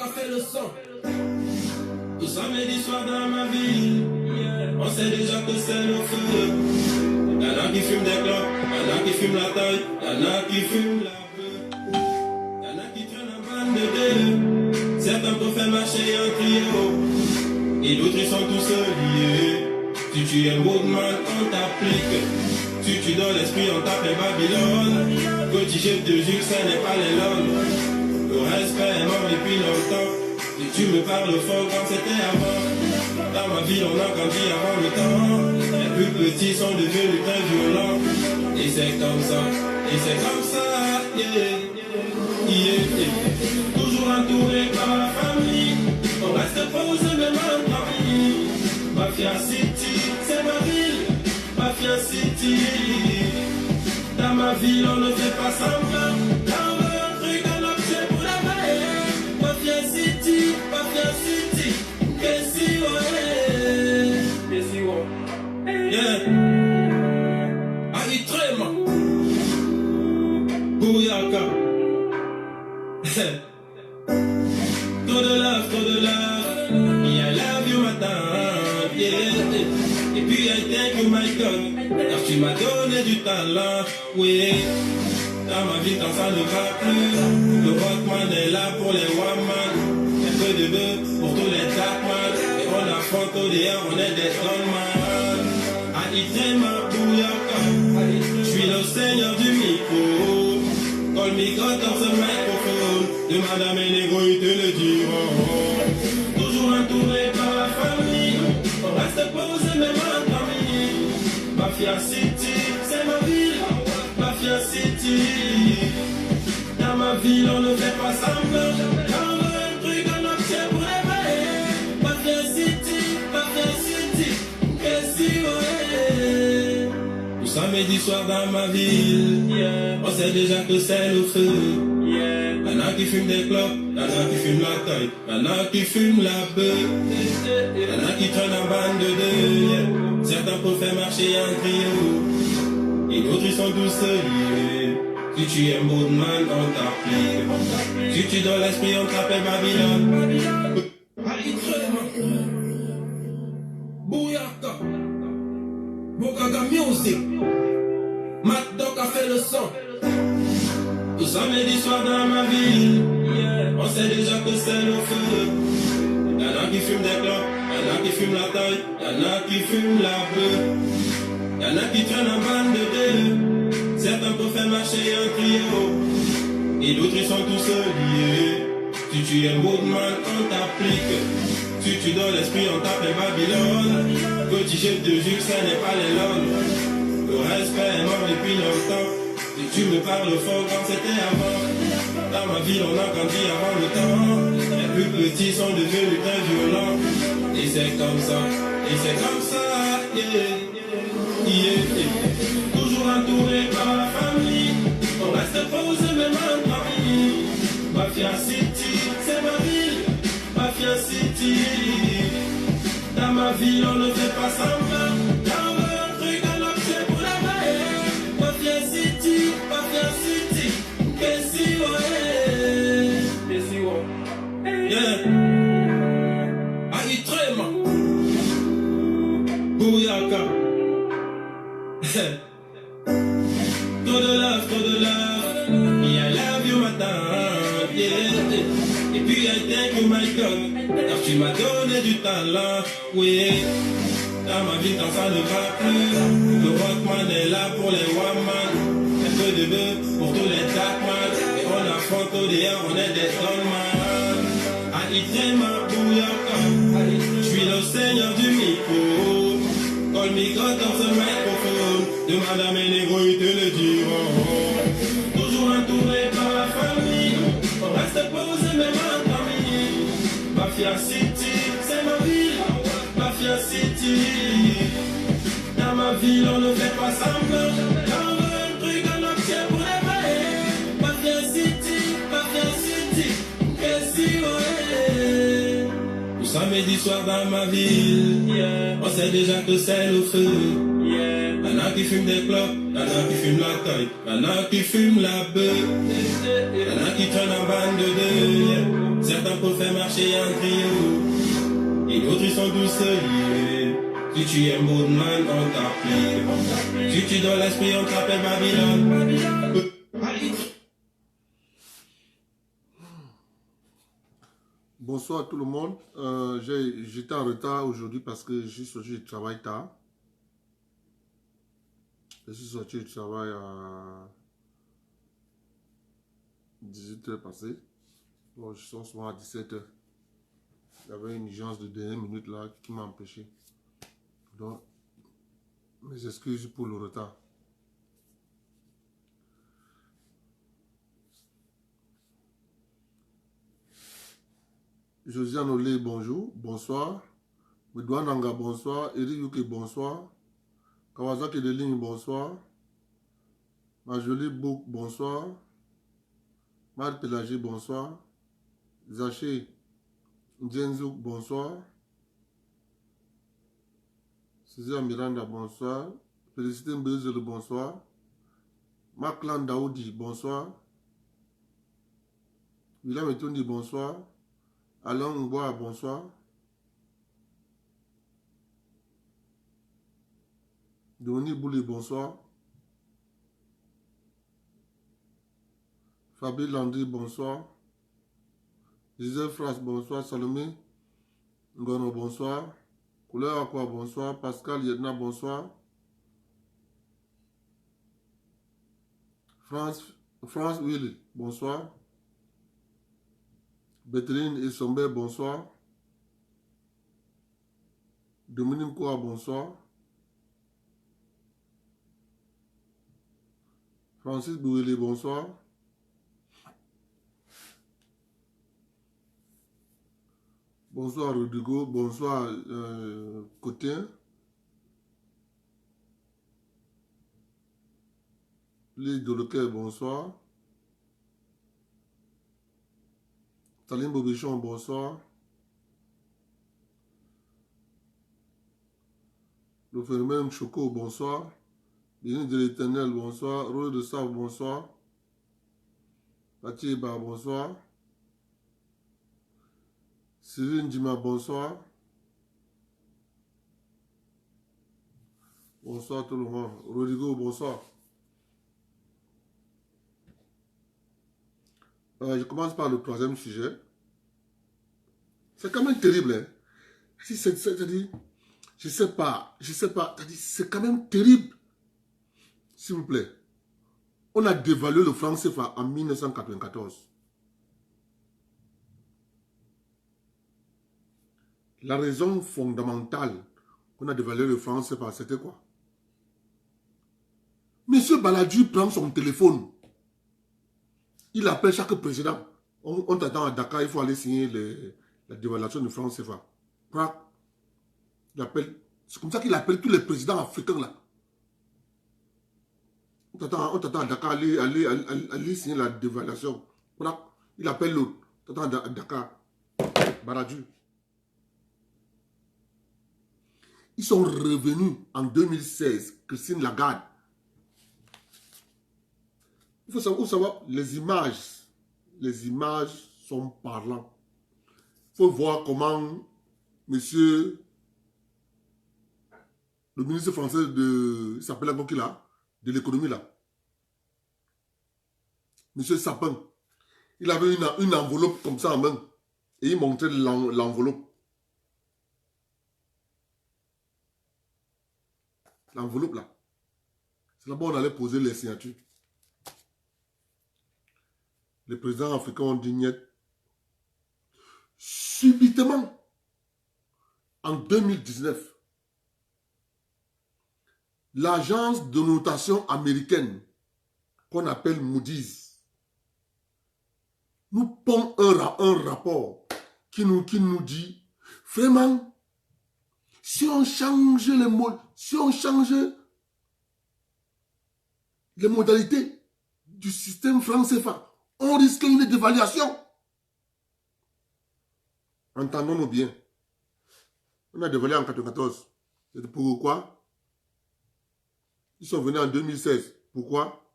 a fait le sang. Tout samedi soir dans ma ville, on sait déjà que c'est le feu. Y'en a qui fument des clopes, y'en a qui fument la taille, y'en a qui fument la beuh. Y'en a qui traînent en bande de deux. Certains peuvent faire marcher en trio, et d'autres ils sont tous liés. Si tu es Woodman, on t'applique. Si tu donnes l'esprit, on t'appelle Babylone. Petit je te jure, ce n'est pas les langues. Le respect est mort depuis longtemps. Si tu me parles fort quand c'était avant. Dans ma ville, on a grandi avant le temps. Les plus petits sont devenus très violents. Et c'est comme ça, et c'est comme ça, yeah, yeah. Toujours entouré par la famille. On reste posé même en famille. Mafia City, c'est ma ville. Mafia City. Dans ma ville, on ne fait pas semblant. Dans le truc, on obtient pour la baie. Mafia City, Kessi, ouais. Kessi, ouais. Yeah. Alitrema. Bouyaka. Trop de love. I love you, madame. Yeah. Et puis, I thank you, my God. Car tu m'as donné du talent, oui. Dans ma vie, quand ça ne va plus, le rockman est là pour les one-man. Un peu de bœuf pour tous les darkman. Et on affronte au dehors, on est des gunman. Alitrema, Bouyaka. Je suis le seigneur du micro. Call me God of the microphone. Demande à mes négros, ils te le diront. Toujours entouré par la famille. On reste posé même en famille. Mafia City, c'est ma ville. Mafia City. Dans ma ville, on ne fait pas semblant. Dans le truc, on obtient pour les bails. Mafia City, Kessi, ouais. Tout samedi soir dans ma ville, on sait déjà que c'est le feu. Y'en a qui fument des clopes, y'en a qui fument la taille, y'en a qui fument la beuh. Y'en a qui traînent en bande de deux. Certains peuvent faire marcher en trio, et d'autres ils sont tous liés. Si tu es Woodman, on t'applique. Si tu donnes l'esprit, on t'appelle Babylone. Bouyaka. Bokaga Music. Mad Dog a fait le son. Tout samedi soir dans ma ville, on sait déjà que c'est le feu. Y'en a qui fument des clopes, y'en a qui fument la taille, y'en a qui fument la beuh. Y'en a qui traînent en bande de deux. Certains peuvent faire marcher en trio, et d'autres ils sont tous liés. Si tu es Woodman, on t'applique. Si tu donnes l'esprit, on t'appelle Babylone. Petit je te jure, ce n'est pas les langues. Le respect est mort depuis longtemps. Si tu me parles fort quand c'était avant. Dans ma ville, on a grandi avant le temps. Les plus petits sont devenus très violents. Et c'est comme ça, yeah, yeah. Toujours entouré par la famille. On reste posé même en famille. Mafia City, c'est ma ville. Mafia City. Dans ma ville, on ne fait pas semblant. Dans le truc, on obtient pour la baie. Mafia City, Kessi, ouais. Kessi, ouais. Yeah. Alitrema. Bouyaka. Trop de love. I love you, madame. Yeah. Et puis, I thank you, my God. Car tu m'as donné du talent, oui. Dans ma vie, quand ça ne va plus, le rockman est là pour les one-man. Un peu de bœuf pour tous les darkman. Et on affronte au dehors, on est des gunman. Alitrema, Bouyaka. Je suis le seigneur du micro. Call me God of the microphone. Demande à mes négros, ils te le diront. Toujours entouré par la famille. On reste posé même en famille. Mafia City, c'est ma ville. Mafia City. Dans ma ville, on ne fait pas semblant. Dans le truc, on obtient pour les bails. Mafia City, Kessi, ouais. Tout samedi soir dans ma ville, on sait déjà que c'est le feu. Y'en a qui fument des clopes, y'en a qui fument la taille, y'en a qui fument la beuh. Y'en a qui traînent en bande de deux. Certains peuvent faire marcher en trio. Et d'autres ils sont tous liés. Si tu es Moodman, on t'applique. Si tu donnes l'esprit, on t'appelle Babylone. Bonsoir à tout le monde. J'étais en retard aujourd'hui parce que je suis sorti du travail tard. Je suis sorti du travail à 18h passées. Bon, je sors souvent à 17h. Il y avait une urgence de dernière minute là qui m'a empêché. Donc, mes excuses pour le retard. Josiane Olé, bonjour, bonsoir. Medouane Nanga, bonsoir. Eri Yuke, bonsoir. Kawasaki de Ligne, bonsoir. Majolie Bouk, bonsoir. Marc Pelagé, bonsoir. Zaché Nzenzouk, bonsoir. César Miranda, bonsoir. Félicité Mbezele, bonsoir. Maklan Daoudi, bonsoir. William Etondi, bonsoir. Alain Ngboa, bonsoir. Doni Bouli, bonsoir. Fabi Landry, bonsoir. Gisèle Fras, bonsoir. Salomé Ngono, bonsoir. Couleur Aqua, bonsoir. Pascal Yedna, bonsoir. France Willy, bonsoir. Betteline Essombe, bonsoir. Dominique Koua, bonsoir. Francis Bouili, bonsoir. Bonsoir Rodrigo, bonsoir Cotin. Lise Doloquet, bonsoir. Salim Bobichon, bonsoir. Le phénomène Choco, bonsoir. Béni de l'Éternel, bonsoir. Rose de Sable, bonsoir. Pati Eba, bonsoir. Cyril Ndima, bonsoir. Bonsoir tout le monde. Rodrigo, bonsoir. Je commence par le troisième sujet. C'est quand même terrible, hein. C'est-à-dire, je sais pas, c'est quand même terrible. S'il vous plaît. On a dévalué le franc CFA en 1994. La raison fondamentale qu'on a dévalué le franc CFA, c'était quoi? Monsieur Baladji prend son téléphone. Il appelle chaque président. On t'attend à Dakar, il faut aller signer la dévaluation du franc CFA. C'est comme ça qu'il appelle tous les présidents africains là. On t'attend à Dakar, aller signer la dévaluation. Il appelle l'autre. T'attends à Dakar. Baladji. Ils sont revenus en 2016, Christine Lagarde. Il faut savoir, les images sont parlantes. Il faut voir comment monsieur, le ministre français il s'appelle encore qui là, de l'économie là, monsieur Sapin, il avait une enveloppe comme ça en main et il montrait l'enveloppe. L'enveloppe là. C'est là-bas on allait poser les signatures. Les présidents africains ont dit niet. Subitement, en 2019, l'agence de notation américaine qu'on appelle Moody's nous pond un rapport qui nous dit vraiment, si on change les modalités du système franc CFA, on risque une dévaluation. Entendons-nous bien. On a dévalué en 1994. C'est pourquoi? Ils sont venus en 2016. Pourquoi?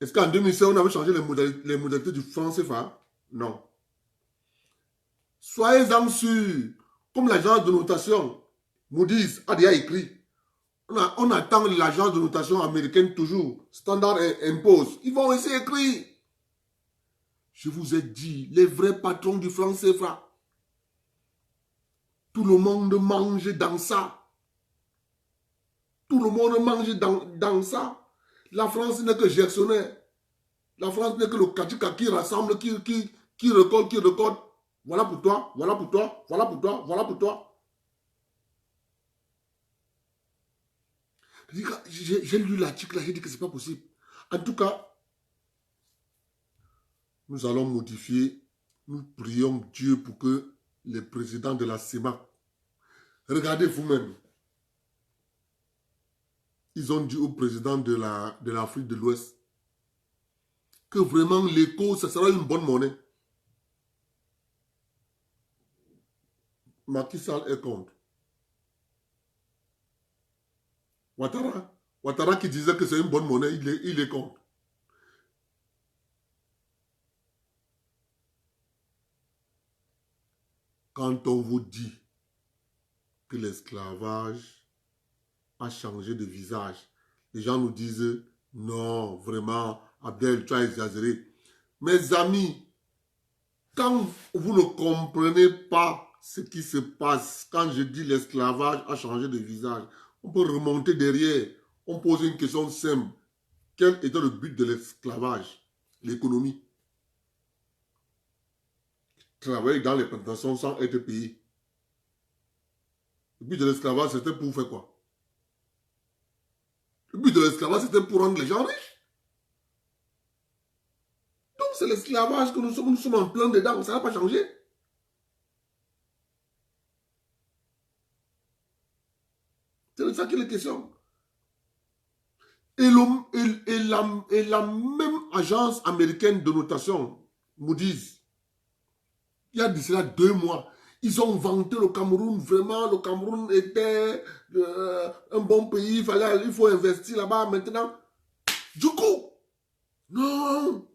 Est-ce qu'en 2016, on avait changé les modalités du franc CFA? Non. Soyez-en sûrs. Comme l'agence de notation, Moody's a déjà écrit. On attend l'agence de notation américaine toujours. Standard & Poor's. Ils vont aussi écrire. Je vous ai dit, les vrais patrons du franc CFA. Tout le monde mange dans ça. Tout le monde mange dans ça. La France n'est que gestionnaire. La France n'est que le Kachika qui rassemble, qui recolle, qui recolle. Voilà pour toi, voilà pour toi, voilà pour toi, voilà pour toi. J'ai lu l'article là, j'ai dit que ce n'est pas possible. En tout cas, nous allons modifier. Nous prions Dieu pour que les présidents de la CEMAC, regardez vous-même, ils ont dit au président de l'Afrique de l'Ouest que vraiment l'écho, ça sera une bonne monnaie. Macky Sall est contre. Ouattara qui disait que c'est une bonne monnaie, il est contre. Quand on vous dit que l'esclavage a changé de visage, les gens nous disent non, vraiment, Abdel, tu as exagéré. Mes amis, quand vous ne comprenez pas ce qui se passe, quand je dis l'esclavage a changé de visage, on peut remonter derrière, on pose une question simple. Quel était le but de l'esclavage? L'économie. Travailler dans les plantations sans être payé. Le but de l'esclavage, c'était pour faire quoi? Le but de l'esclavage, c'était pour rendre les gens riches. Donc, c'est l'esclavage que nous sommes en plein dedans. Ça n'a pas changé. C'est de ça qu'il est question. Et la même agence américaine de notation, Moody's, il y a d'ici là 2 mois, ils ont vanté le Cameroun. Vraiment, le Cameroun était un bon pays. Il faut investir là-bas maintenant. Du coup, non.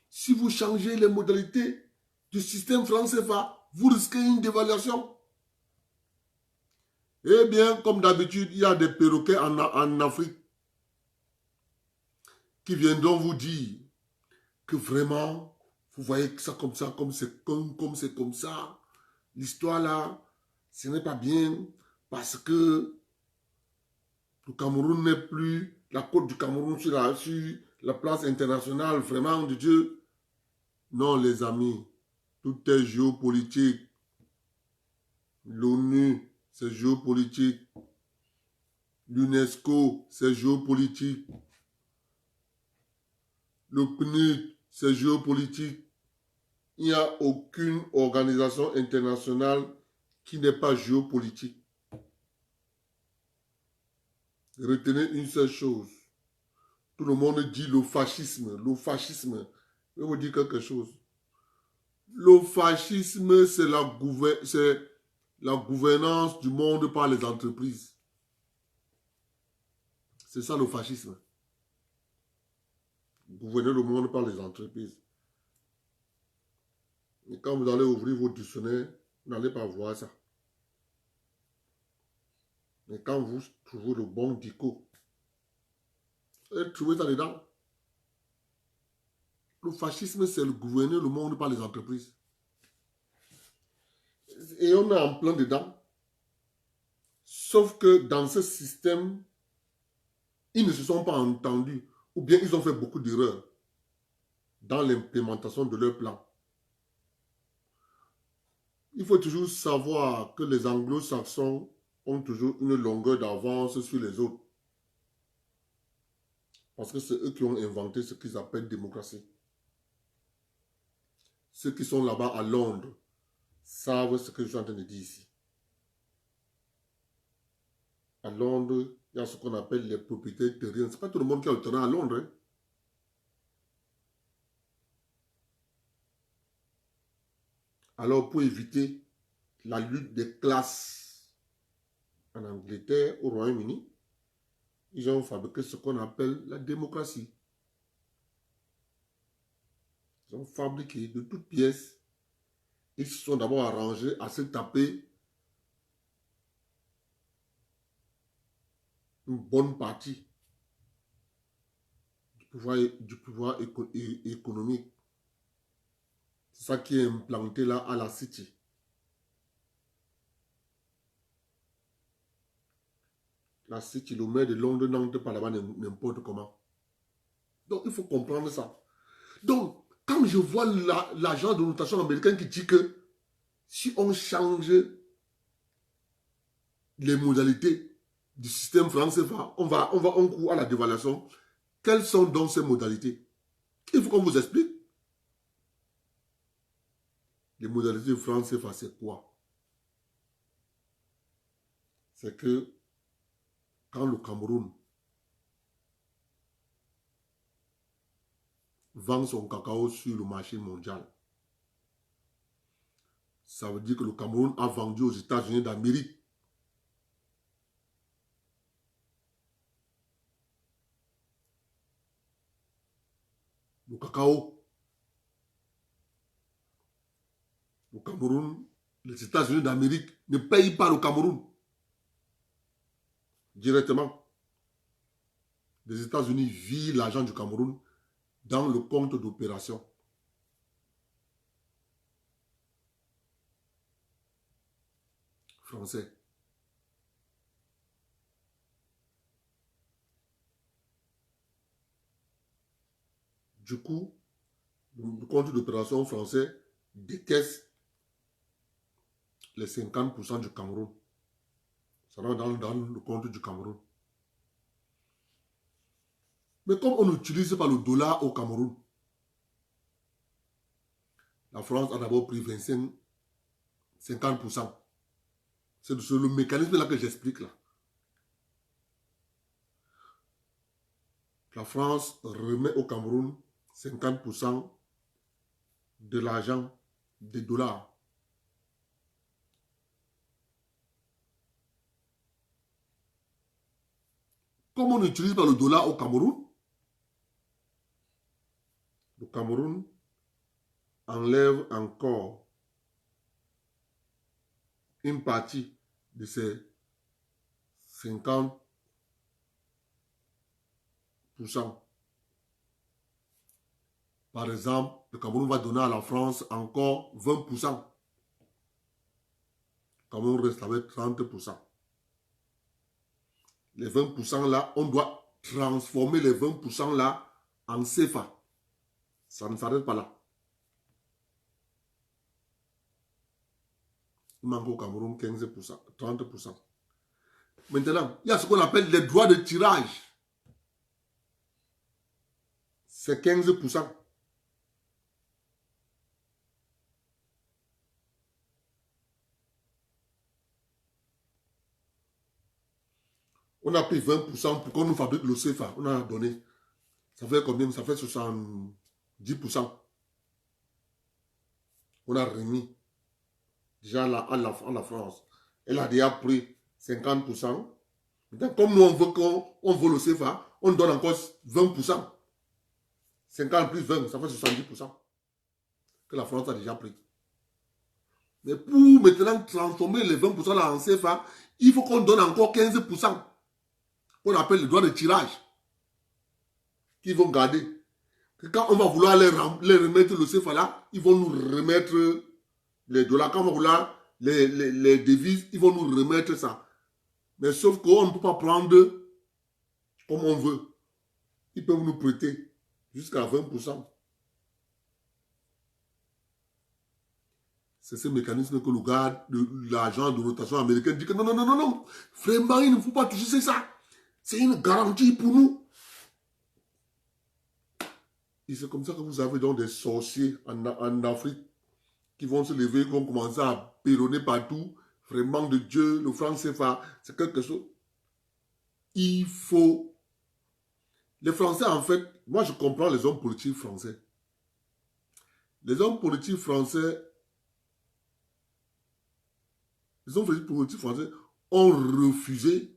Si vous changez les modalités du système franc CFA, vous risquez une dévaluation. Eh bien, comme d'habitude, il y a des perroquets en Afrique qui viendront vous dire que vraiment, vous voyez ça comme ça, comme c'est comme ça. L'histoire là, ce n'est pas bien parce que le Cameroun n'est plus, la côte du Cameroun sur la place internationale, vraiment de Dieu. Non, les amis, tout est géopolitique. L'ONU, c'est géopolitique. L'UNESCO, c'est géopolitique. Le PNUD, c'est géopolitique. Il n'y a aucune organisation internationale qui n'est pas géopolitique. Retenez une seule chose. Tout le monde dit le fascisme. Le fascisme. Je vais vous dire quelque chose. Le fascisme, c'est la gouvernance du monde par les entreprises. C'est ça le fascisme. Gouverner le monde par les entreprises. Et quand vous allez ouvrir vos dictionnaires, vous n'allez pas voir ça. Mais quand vous trouvez le bon dico, vous allez trouver ça dedans. Le fascisme, c'est le gouverner le monde par les entreprises. Et on est en plein dedans. Sauf que dans ce système, ils ne se sont pas entendus. Ou bien ils ont fait beaucoup d'erreurs dans l'implémentation de leur plan. Il faut toujours savoir que les anglo-saxons ont toujours une longueur d'avance sur les autres. Parce que c'est eux qui ont inventé ce qu'ils appellent démocratie. Ceux qui sont là-bas à Londres savent ce que je suis en train de dire ici. À Londres, il y a ce qu'on appelle les propriétés terriennes. Ce n'est pas tout le monde qui a le terrain à Londres. Hein. Alors, pour éviter la lutte des classes en Angleterre, au Royaume-Uni, ils ont fabriqué ce qu'on appelle la démocratie. Ils ont fabriqué de toutes pièces Ils se sont d'abord arrangés à se taper une bonne partie du pouvoir économique. C'est ça qui est implanté là à la City. La City, le maire de Londres n'entre pas là-bas n'importe comment. Donc, il faut comprendre ça. Donc, quand je vois l'agent de notation américain qui dit que si on change les modalités du système français, on court à la dévaluation. Quelles sont donc ces modalités? Il faut qu'on vous explique. Les modalités du franc CFA, c'est quoi? C'est que quand le Cameroun vend son cacao sur le marché mondial, ça veut dire que le Cameroun a vendu aux États-Unis d'Amérique le cacao. Le Cameroun, les États-Unis d'Amérique ne payent pas le Cameroun directement. Les États-Unis virent l'argent du Cameroun dans le compte d'opération. Français. Du coup, le compte d'opération français décaisse les 50% du Cameroun. Ça va dans le compte du Cameroun. Mais comme on n'utilise pas le dollar au Cameroun, la France a d'abord pris 50%. C'est le mécanisme là que j'explique là. La France remet au Cameroun 50% de l'argent des dollars. Comme on n'utilise pas le dollar au Cameroun, le Cameroun enlève encore une partie de ces 50%. Par exemple, le Cameroun va donner à la France encore 20%. Le Cameroun reste avec 30%. Les 20% là, on doit transformer les 20% là en CFA. Ça ne s'arrête pas là. Il manque au Cameroun 15%, 30%. Maintenant, il y a ce qu'on appelle les droits de tirage. C'est 15%. On a pris 20% pour qu'on nous fabrique le CFA. On a donné. Ça fait combien? Ça fait 70%. On a remis déjà là, à la France. Elle a déjà pris 50%. Maintenant, comme nous, on veut le CFA, on donne encore 20%. 50 plus 20, ça fait 70% que la France a déjà pris. Mais pour maintenant transformer les 20% là en CFA, il faut qu'on donne encore 15%. Qu'on appelle le droit de tirage. Qu'ils vont garder. Que quand on va vouloir les remettre le CFA là, ils vont nous remettre les dollars. Quand on va vouloir les devises, ils vont nous remettre ça. Mais sauf qu'on ne peut pas prendre comme on veut. Ils peuvent nous prêter jusqu'à 20%. C'est ce mécanisme que le gars de l'agent de notation américain dit que non, non, non, non, non. Vraiment, il ne faut pas toucher ça. C'est une garantie pour nous. Et c'est comme ça que vous avez donc des sorciers en Afrique qui vont se lever, qui vont commencer à péronner partout. Vraiment de Dieu, le franc CFA, c'est quelque chose. Il faut... Les Français, en fait, moi je comprends les hommes politiques français. Les hommes politiques français, ont refusé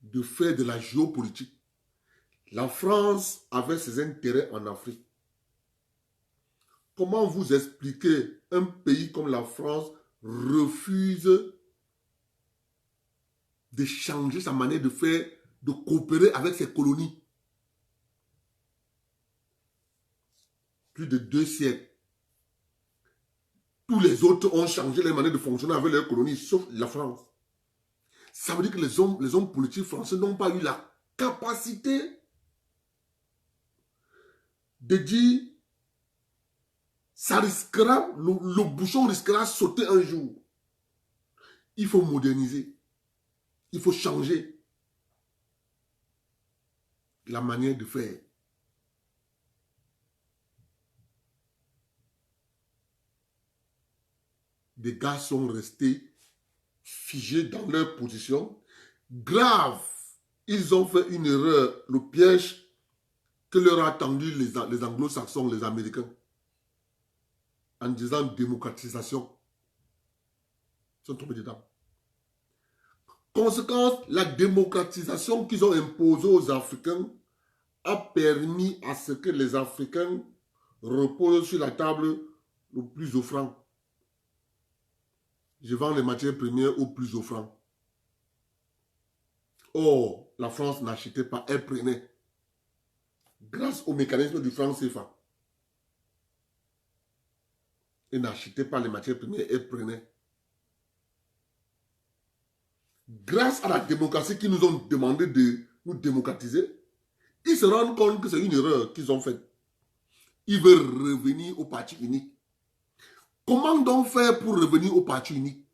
de faire de la géopolitique. La France avait ses intérêts en Afrique. comment vous expliquez un pays comme la France refuse de changer sa manière de faire, de coopérer avec ses colonies? Plus de 2 siècles. Tous les autres ont changé leur manière de fonctionner avec leurs colonies, sauf la France. Ça veut dire que les hommes politiques français n'ont pas eu la capacité de dire ça risquera, le bouchon risquera de sauter un jour. Il faut moderniser. Il faut changer la manière de faire. Des gars sont restés figés dans leur position. Grave, ils ont fait une erreur, le piège que leur a tendu les anglo-saxons, les Américains, en disant démocratisation. Ils sont tombés dedans. Conséquence, la démocratisation qu'ils ont imposée aux Africains a permis à ce que les Africains reposent sur la table le plus offrant. Je vends les matières premières au plus offrant. Or, la France n'achetait pas, elle prenait. Grâce au mécanisme du franc CFA. Elle n'achetait pas les matières premières, elle prenait. Grâce à la démocratie qui nous ont demandé de nous démocratiser, ils se rendent compte que c'est une erreur qu'ils ont faite. Ils veulent revenir au parti unique. Comment donc faire pour revenir au parti unique?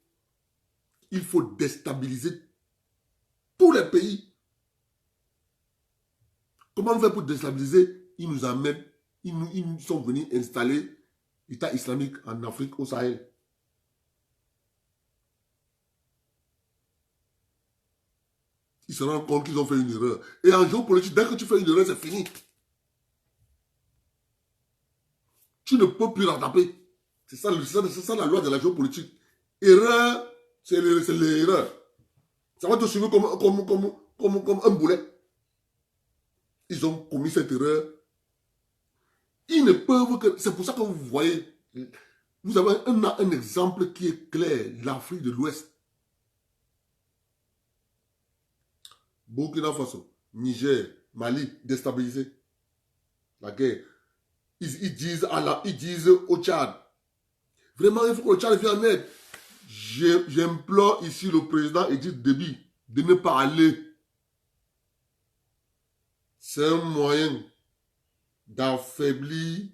Il faut déstabiliser tous les pays. Comment faire pour déstabiliser? Ils nous amènent, ils sont venus installer l'État islamique en Afrique, au Sahel. Ils se rendent compte qu'ils ont fait une erreur. Et en géopolitique, dès que tu fais une erreur, c'est fini. Tu ne peux plus rattraper. C'est ça la loi de la géopolitique. Erreur, c'est l'erreur. Ça va te suivre comme un boulet. Ils ont commis cette erreur. Ils ne peuvent que... C'est pour ça que vous voyez, vous avez un exemple qui est clair, l'Afrique de l'Ouest. Burkina Faso, Niger, Mali, déstabilisé. La guerre. Ils disent au Tchad, vraiment, il faut que le Tchad vienne en aide. J'implore ici le président Idriss Déby de ne pas aller. C'est un moyen d'affaiblir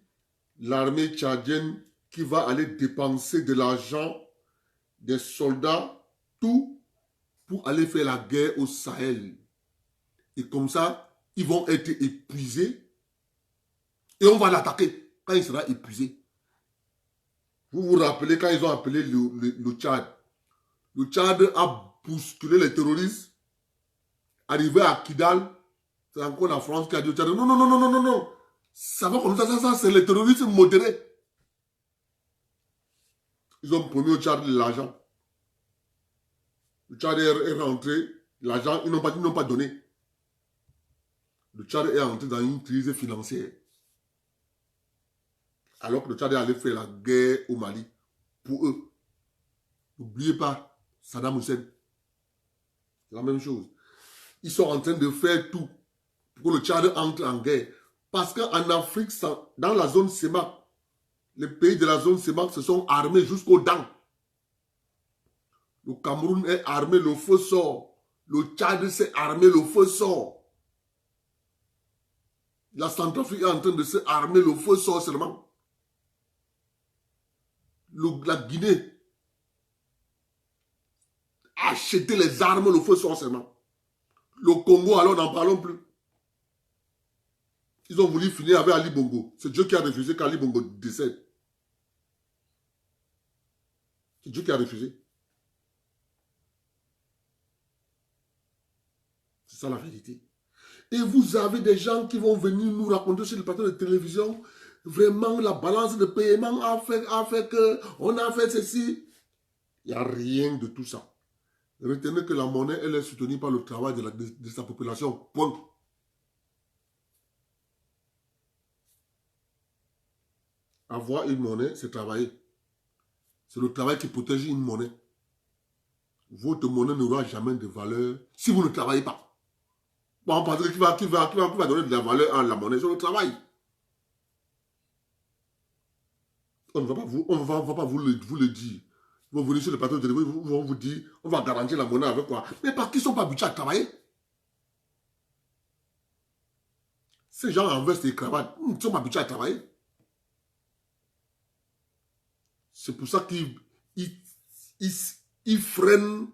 l'armée tchadienne qui va aller dépenser de l'argent, des soldats, tout pour aller faire la guerre au Sahel. Et comme ça, ils vont être épuisés et on va l'attaquer quand il sera épuisé. Vous vous rappelez quand ils ont appelé le Tchad. Le Tchad a bousculé les terroristes, arrivé à Kidal. C'est encore la France qui a dit au Tchad, non, non, non, non, non, non, non. Ça va comme ça, c'est les terroristes modérés. Ils ont promis au Tchad de l'argent. Le Tchad est rentré, l'argent, ils n'ont pas donné. Le Tchad est rentré dans une crise financière. Alors que le Tchad est allé faire la guerre au Mali. Pour eux. N'oubliez pas, Saddam Hussein. C'est la même chose. Ils sont en train de faire tout pour que le Tchad entre en guerre. Parce qu'en Afrique, dans la zone CEMAC, les pays de la zone CEMAC se sont armés jusqu'aux dents. Le Cameroun est armé, le feu sort. Le Tchad s'est armé, le feu sort. La Centrafrique est en train de se armer, le feu sort seulement. La Guinée a acheté les armes, le feu sort seulement. Le Congo, alors n'en parlons plus. Ils ont voulu finir avec Ali Bongo. C'est Dieu qui a refusé qu'Ali Bongo décède. C'est Dieu qui a refusé. C'est ça la vérité. Et vous avez des gens qui vont venir nous raconter sur le plateau de télévision, vraiment la balance de paiement a fait que on a fait ceci. Il n'y a rien de tout ça. Retenez que la monnaie, elle est soutenue par le travail de sa population. Point. Avoir une monnaie, c'est travailler. C'est le travail qui protège une monnaie. Votre monnaie n'aura jamais de valeur si vous ne travaillez pas. Bon, parce que qui va donner de la valeur à la monnaie, c'est le travail. On ne va pas vous le dire. Ils vont venir sur le plateau de télévision, ils vont vous dire, on va garantir la monnaie avec quoi. Mais parce qu'ils ne sont pas habitués à travailler. Ces gens en veste et cravate, ils ne sont pas habitués à travailler. C'est pour ça qu'ils freinent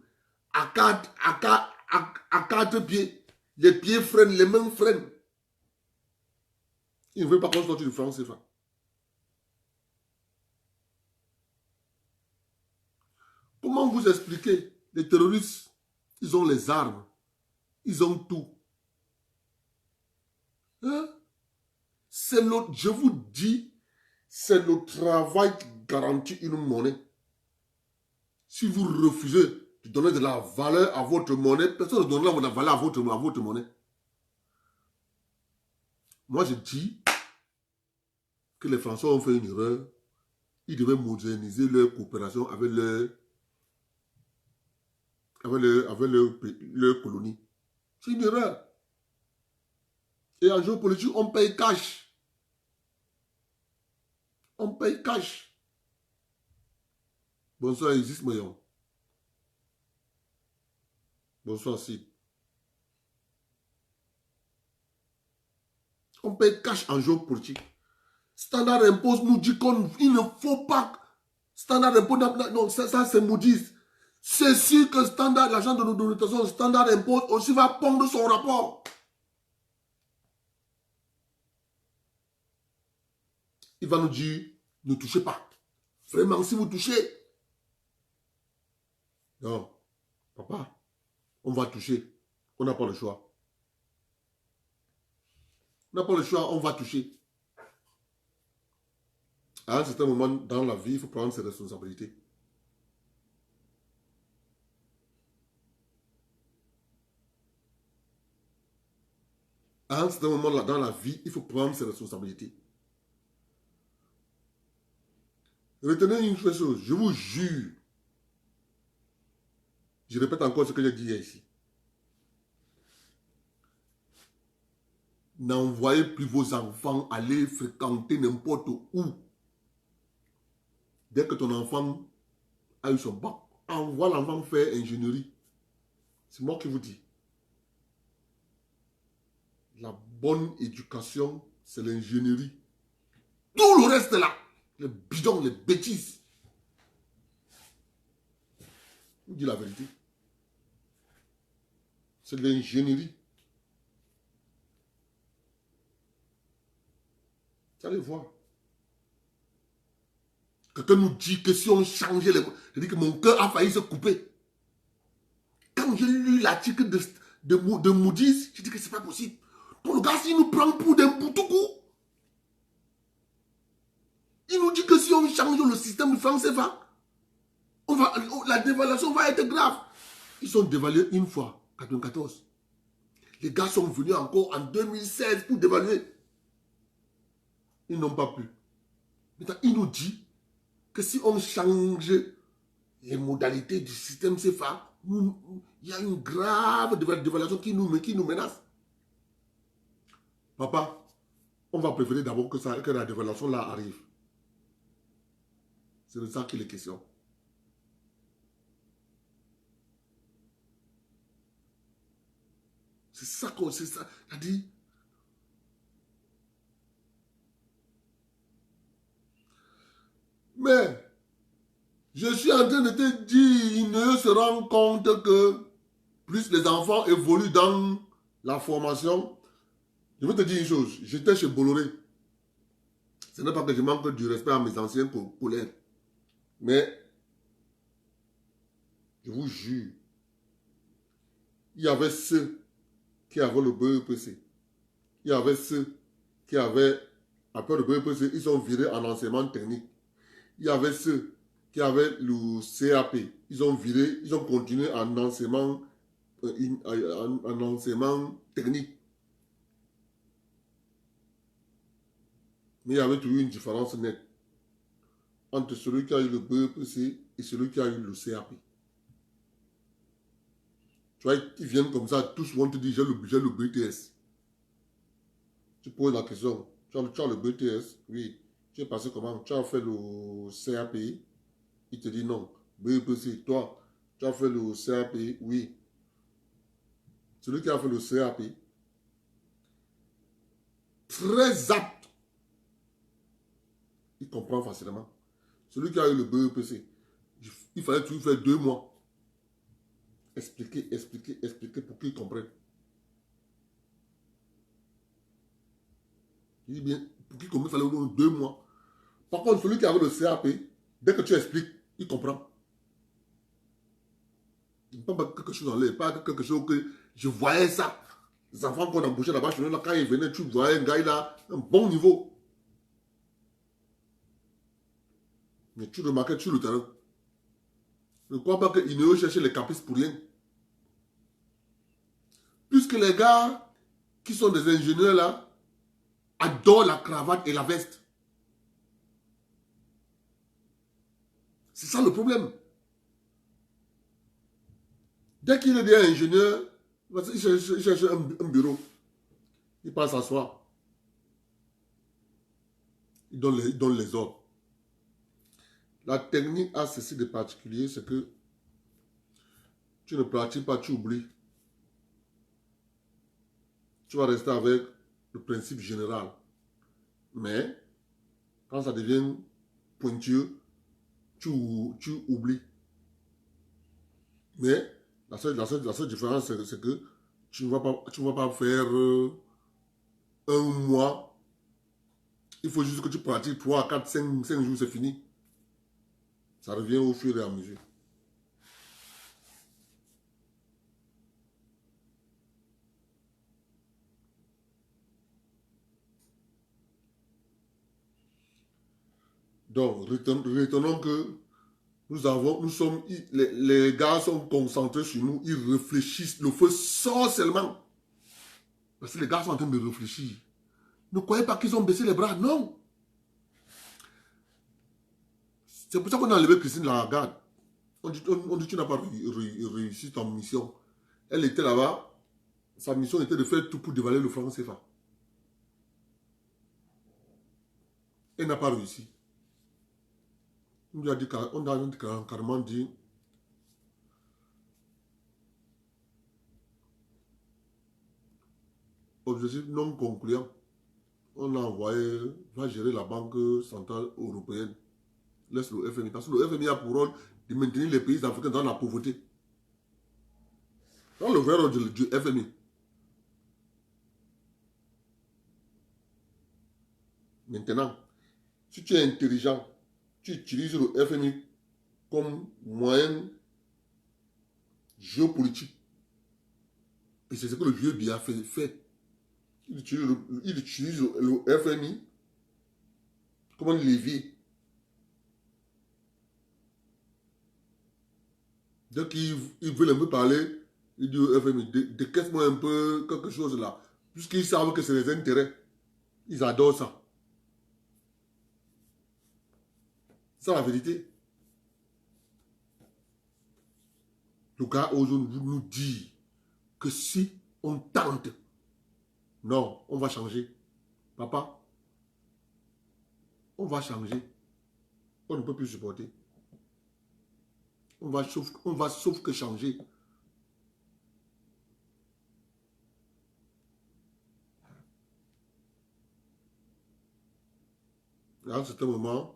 à quatre pieds. Les pieds freinent, les mains freinent. Ils ne veulent pas qu'on sorte du franc CFA. Comment vous expliquer? Les terroristes, ils ont les armes. Ils ont tout. Hein? Je vous dis, c'est le travail qui garantit une monnaie. Si vous refusez de donner de la valeur à votre monnaie, personne ne donnera de la valeur à votre monnaie. Moi, je dis que les Français ont fait une erreur. Ils devaient moderniser leur coopération avec leur colonie. C'est une erreur. Et en géopolitique, on paye cash. On paye cash. Bonsoir, Isis Moyon. Bonsoir, Sid. On paye cash en géopolitique. Standard Impose nous dit qu'il ne faut pas. Standard Impose, non, ça c'est Moody's. C'est sûr que Standard, l'agent de notation, Standard Impose aussi va pondre son rapport. Il va nous dire, ne touchez pas. Vraiment, si vous touchez. Non, papa, on va toucher. On n'a pas le choix. On n'a pas le choix, on va toucher. À un certain moment dans la vie, il faut prendre ses responsabilités. À un certain moment dans la vie, il faut prendre ses responsabilités. Retenez une chose, je vous jure. Je répète encore ce que j'ai dit ici. N'envoyez plus vos enfants aller fréquenter n'importe où. Dès que ton enfant a eu son bac, envoie l'enfant faire ingénierie. C'est moi qui vous dis. La bonne éducation, c'est l'ingénierie. Tout le reste là, les bidons, les bêtises. Je vous dis la vérité. C'est l'ingénierie. Vous allez voir. Quelqu'un nous dit que si on changeait les... Je dis que mon cœur a failli se couper. Quand j'ai lu l'article de Moody's, j'ai dit que c'est pas possible. Donc le gars, s'il nous prend pour des boutoukou, il nous dit que si on change le système du franc CFA, la dévaluation va être grave. Ils sont dévalués une fois, 94. Les gars sont venus encore en 2016 pour dévaluer. Ils n'ont pas pu. Maintenant, il nous dit que si on change les modalités du système CFA, il y a une grave dévaluation qui nous menace. Papa, on va préférer d'abord que la dévaluation là arrive. C'est de ça qu'il est question. C'est ça qu'on... C'est ça. Il a dit... Mais, je suis en train de te dire, ils ne se rendent compte que plus les enfants évoluent dans la formation. Je vais te dire une chose, j'étais chez Bolloré. Ce n'est pas que je manque du respect à mes anciens collègues. Mais, je vous jure, il y avait ceux qui avaient le BEPC. Il y avait ceux qui avaient, après le BEPC, ils sont virés en enseignement technique. Il y avait ceux qui avaient le CAP. Ils ont viré, ils ont continué en enseignement technique. Mais il y avait toujours une différence nette. entre celui qui a eu le BEPC et celui qui a eu le CAP. Tu vois, ils viennent comme ça, tous vont te dire, j'ai le BTS. Tu poses la question, tu as le BTS, oui. Tu es passé comment? Tu as fait le CAP, il te dit non. BEPC, toi, tu as fait le CAP, oui. Celui qui a fait le CAP, très apte, il comprend facilement. Celui qui a eu le BEPC, il fallait toujours faire 2 mois. Expliquer pour qu'ils comprennent. Je dis bien, pour qu'ils comprennent, il fallait au moins 2 mois. Par contre, celui qui avait le CAP, dès que tu expliques, il comprend. Il ne peut pas quelque chose en l'air, pas quelque chose que je voyais ça. Les enfants qu'on embauchait là-bas, quand ils venaient, tu voyais un gars, il a un bon niveau. Mais tu remarquais sur le terrain. Ne crois pas qu'ils ne cherchaient les caprices pour rien. Puisque les gars qui sont des ingénieurs là, adorent la cravate et la veste. C'est ça le problème. Dès qu'il est déjà ingénieur, il cherche un bureau. Il passe s'asseoir. Il donne les ordres. La technique a ceci de particulier, c'est que tu ne pratiques pas, tu oublies. Tu vas rester avec le principe général. Mais, quand ça devient pointueux, tu oublies. Mais, la seule différence, c'est que tu ne vas pas faire 1 mois. Il faut juste que tu pratiques 3, 4, 5 jours, c'est fini. Ça revient au fur et à mesure. Donc, retenons que les gars sont concentrés sur nous, ils réfléchissent, le feu sort seulement. Parce que les gars sont en train de réfléchir. Ne croyez pas qu'ils ont baissé les bras, non. C'est pour ça qu'on a enlevé Christine Lagarde. On dit tu n'as pas réussi ton mission. Elle était là-bas, sa mission était de faire tout pour dévaler le franc CFA. Elle n'a pas réussi. On a carrément dit, objectif non concluant. On a envoyé, va gérer la Banque Centrale Européenne. Laisse le FMI. Parce que le FMI a pour rôle de maintenir les pays africains dans la pauvreté. Dans le vrai rôle du FMI. Maintenant, si tu es intelligent, tu utilises le FMI comme moyen géopolitique. Et c'est ce que le vieux Biya fait. Il utilise le FMI comme un levier. Dès qu'ils veulent un peu parler, il dit au FMI, décaisse-moi un peu quelque chose là. Puisqu'ils savent que c'est les intérêts. Ils adorent ça. C'est la vérité. Le gars aujourd'hui nous dit que si on tente, non, on va changer. Papa, on va changer. On ne peut plus supporter. On va sauf que changer. Et à un certain moment,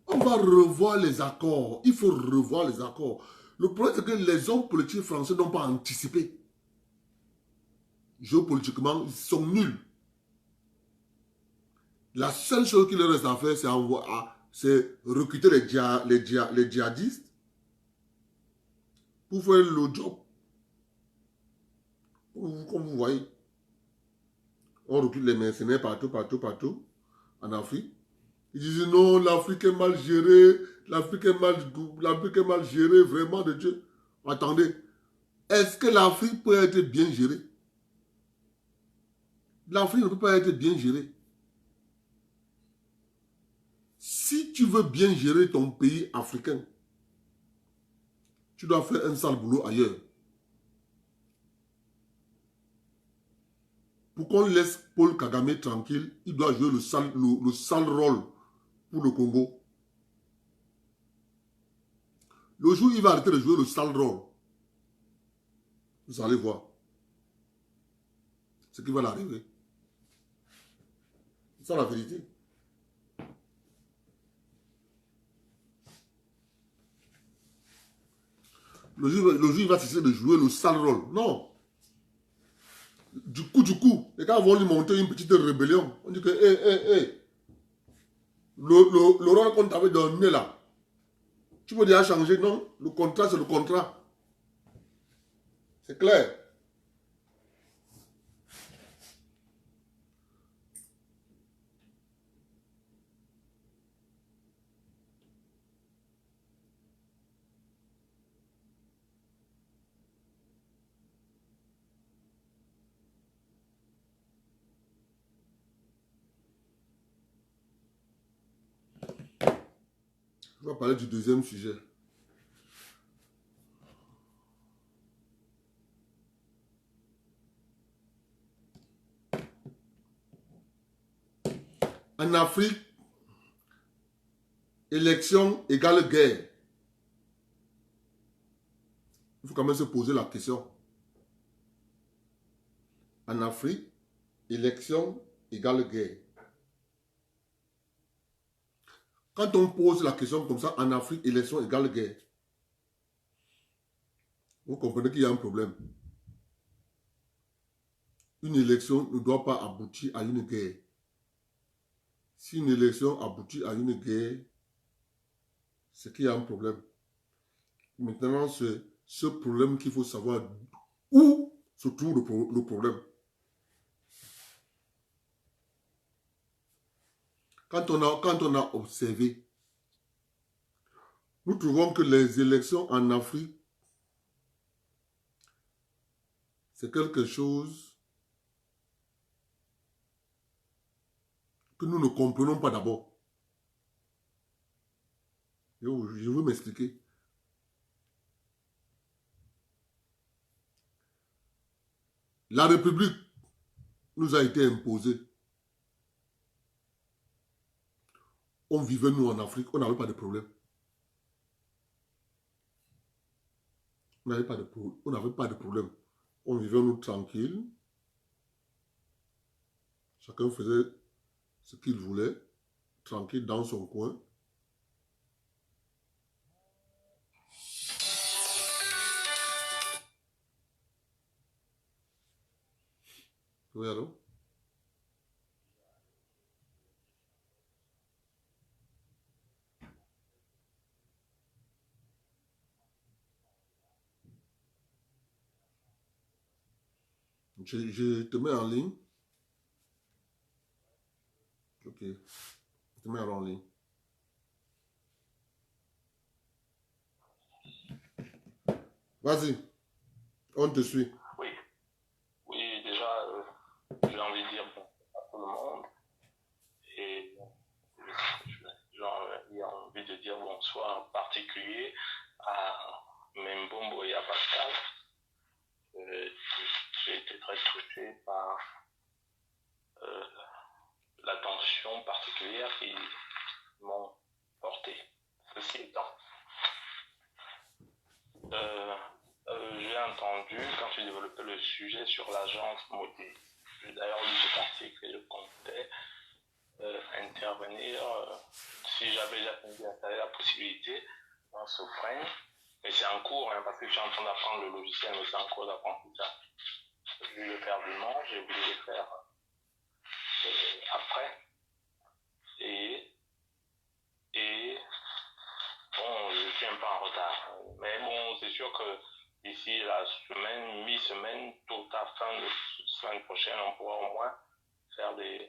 on va revoir les accords. Il faut revoir les accords. Le problème, c'est que les hommes politiques français n'ont pas anticipé. Géopolitiquement, ils sont nuls. La seule chose qu'il leur reste à faire, c'est recruter les djihadistes pour faire le job. Comme vous voyez, on recrute les mercenaires partout en Afrique. Ils disent non, l'Afrique est mal gérée, l'Afrique est mal gérée, vraiment de Dieu. Attendez, est-ce que l'Afrique peut être bien gérée? L'Afrique ne peut pas être bien gérée. Si tu veux bien gérer ton pays africain, tu dois faire un sale boulot ailleurs. Pour qu'on laisse Paul Kagame tranquille, il doit jouer le sale rôle pour le Congo. Le jour où il va arrêter de jouer le sale rôle, vous allez voir ce qui va l'arriver. C'est ça la vérité. Le jour où il va cesser de jouer le sale rôle. Non. Du coup, les gars vont lui monter une petite rébellion. On dit que, le rôle qu'on t'avait donné là, tu peux déjà changer, non? Le contrat, c'est le contrat. C'est clair. On va parler du deuxième sujet. En Afrique, élection égale guerre. Il faut quand même se poser la question. En Afrique, élection égale guerre. Quand on pose la question comme ça, en Afrique, élection égale guerre, vous comprenez qu'il y a un problème. Une élection ne doit pas aboutir à une guerre. Si une élection aboutit à une guerre, c'est qu'il y a un problème. Maintenant, c'est ce problème qu'il faut savoir où se trouve le problème. Quand on a observé, nous trouvons que les élections en Afrique, c'est quelque chose que nous ne comprenons pas d'abord. Je veux m'expliquer. La République nous a été imposée. On vivait, nous, en Afrique, on n'avait pas de problème. On n'avait pas de problème. On vivait, nous, tranquille. Chacun faisait ce qu'il voulait, tranquille dans son coin. Oui, allô? Je te mets en ligne. Ok. Je te mets en ligne. Vas-y. On te suit. Oui. Oui, déjà, j'ai envie de dire bonjour à tout le monde. Et j'ai envie de dire bonsoir en particulier à Membombo et à Pascal. J'ai été très touché par l'attention particulière qu'ils m'ont portée. Ceci étant, j'ai entendu quand tu développais le sujet sur l'agence Modé. J'ai d'ailleurs lu cet article et je comptais intervenir si j'avais déjà installé la possibilité dans Sofrane. Mais c'est en cours, hein, parce que je suis en train d'apprendre le logiciel, mais c'est en cours d'apprentissage. J'ai voulu le faire demain, j'ai voulu le faire après. Et bon, je suis un peu en retard. Mais bon, c'est sûr que d'ici la semaine, mi-semaine, tout à fin de semaine prochaine, on pourra au moins faire des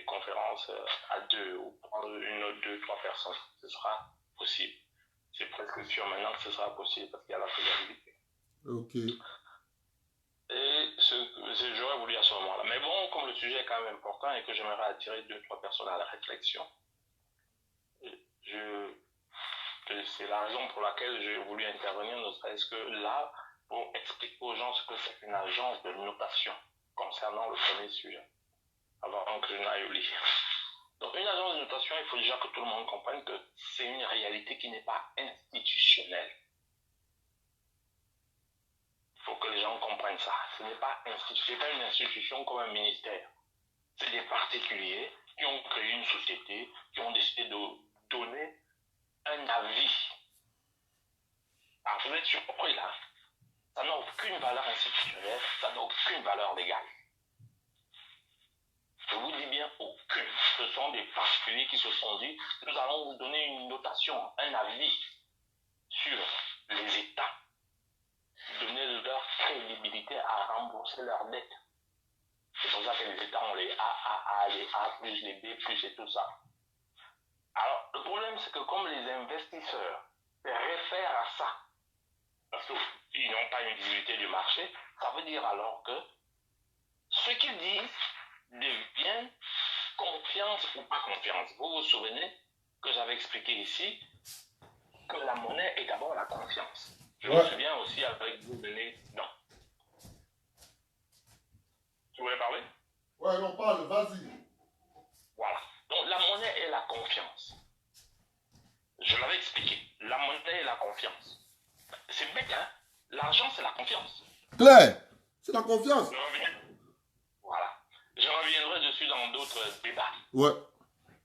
conférences à deux ou prendre une ou deux, trois personnes. Ce sera possible. C'est presque sûr maintenant que ce sera possible parce qu'il y a la faisabilité. Ok. Et j'aurais voulu à ce moment-là. Mais bon, comme le sujet est quand même important et que j'aimerais attirer 2-3 personnes à la réflexion, c'est la raison pour laquelle j'ai voulu intervenir, ne serait-ce que là, pour expliquer aux gens ce que c'est une agence de notation concernant le premier sujet, avant que je n'aille au lit. Donc, une agence de notation, il faut déjà que tout le monde comprenne que c'est une réalité qui n'est pas institutionnelle. Il faut que les gens comprennent ça. Ce n'est pas une institution comme un ministère. C'est des particuliers qui ont créé une société, qui ont décidé de donner un avis. Alors, vous êtes surpris là. Ça n'a aucune valeur institutionnelle, ça n'a aucune valeur légale. Je vous dis bien aucune. Ce sont des particuliers qui se sont dit, nous allons vous donner une notation, un avis sur les États. Donner leur crédibilité à rembourser leurs dettes. C'est pour ça que les États ont les AAA, les A+, les B+, et tout ça. Alors, le problème, c'est que comme les investisseurs se réfèrent à ça, parce qu'ils n'ont pas une visibilité du marché, ça veut dire alors que ce qu'ils disent devient confiance ou pas confiance. Vous vous souvenez que j'avais expliqué ici que la monnaie est d'abord la confiance. Je me souviens aussi avec vous donner... Non. Tu voulais parler? Ouais, non, parle, vas-y. Voilà. Donc la monnaie est la confiance. Je l'avais expliqué. La monnaie est la confiance. C'est bête, hein? L'argent, c'est la confiance. Claire, c'est la confiance. Voilà. Je reviendrai dessus dans d'autres débats. Ouais.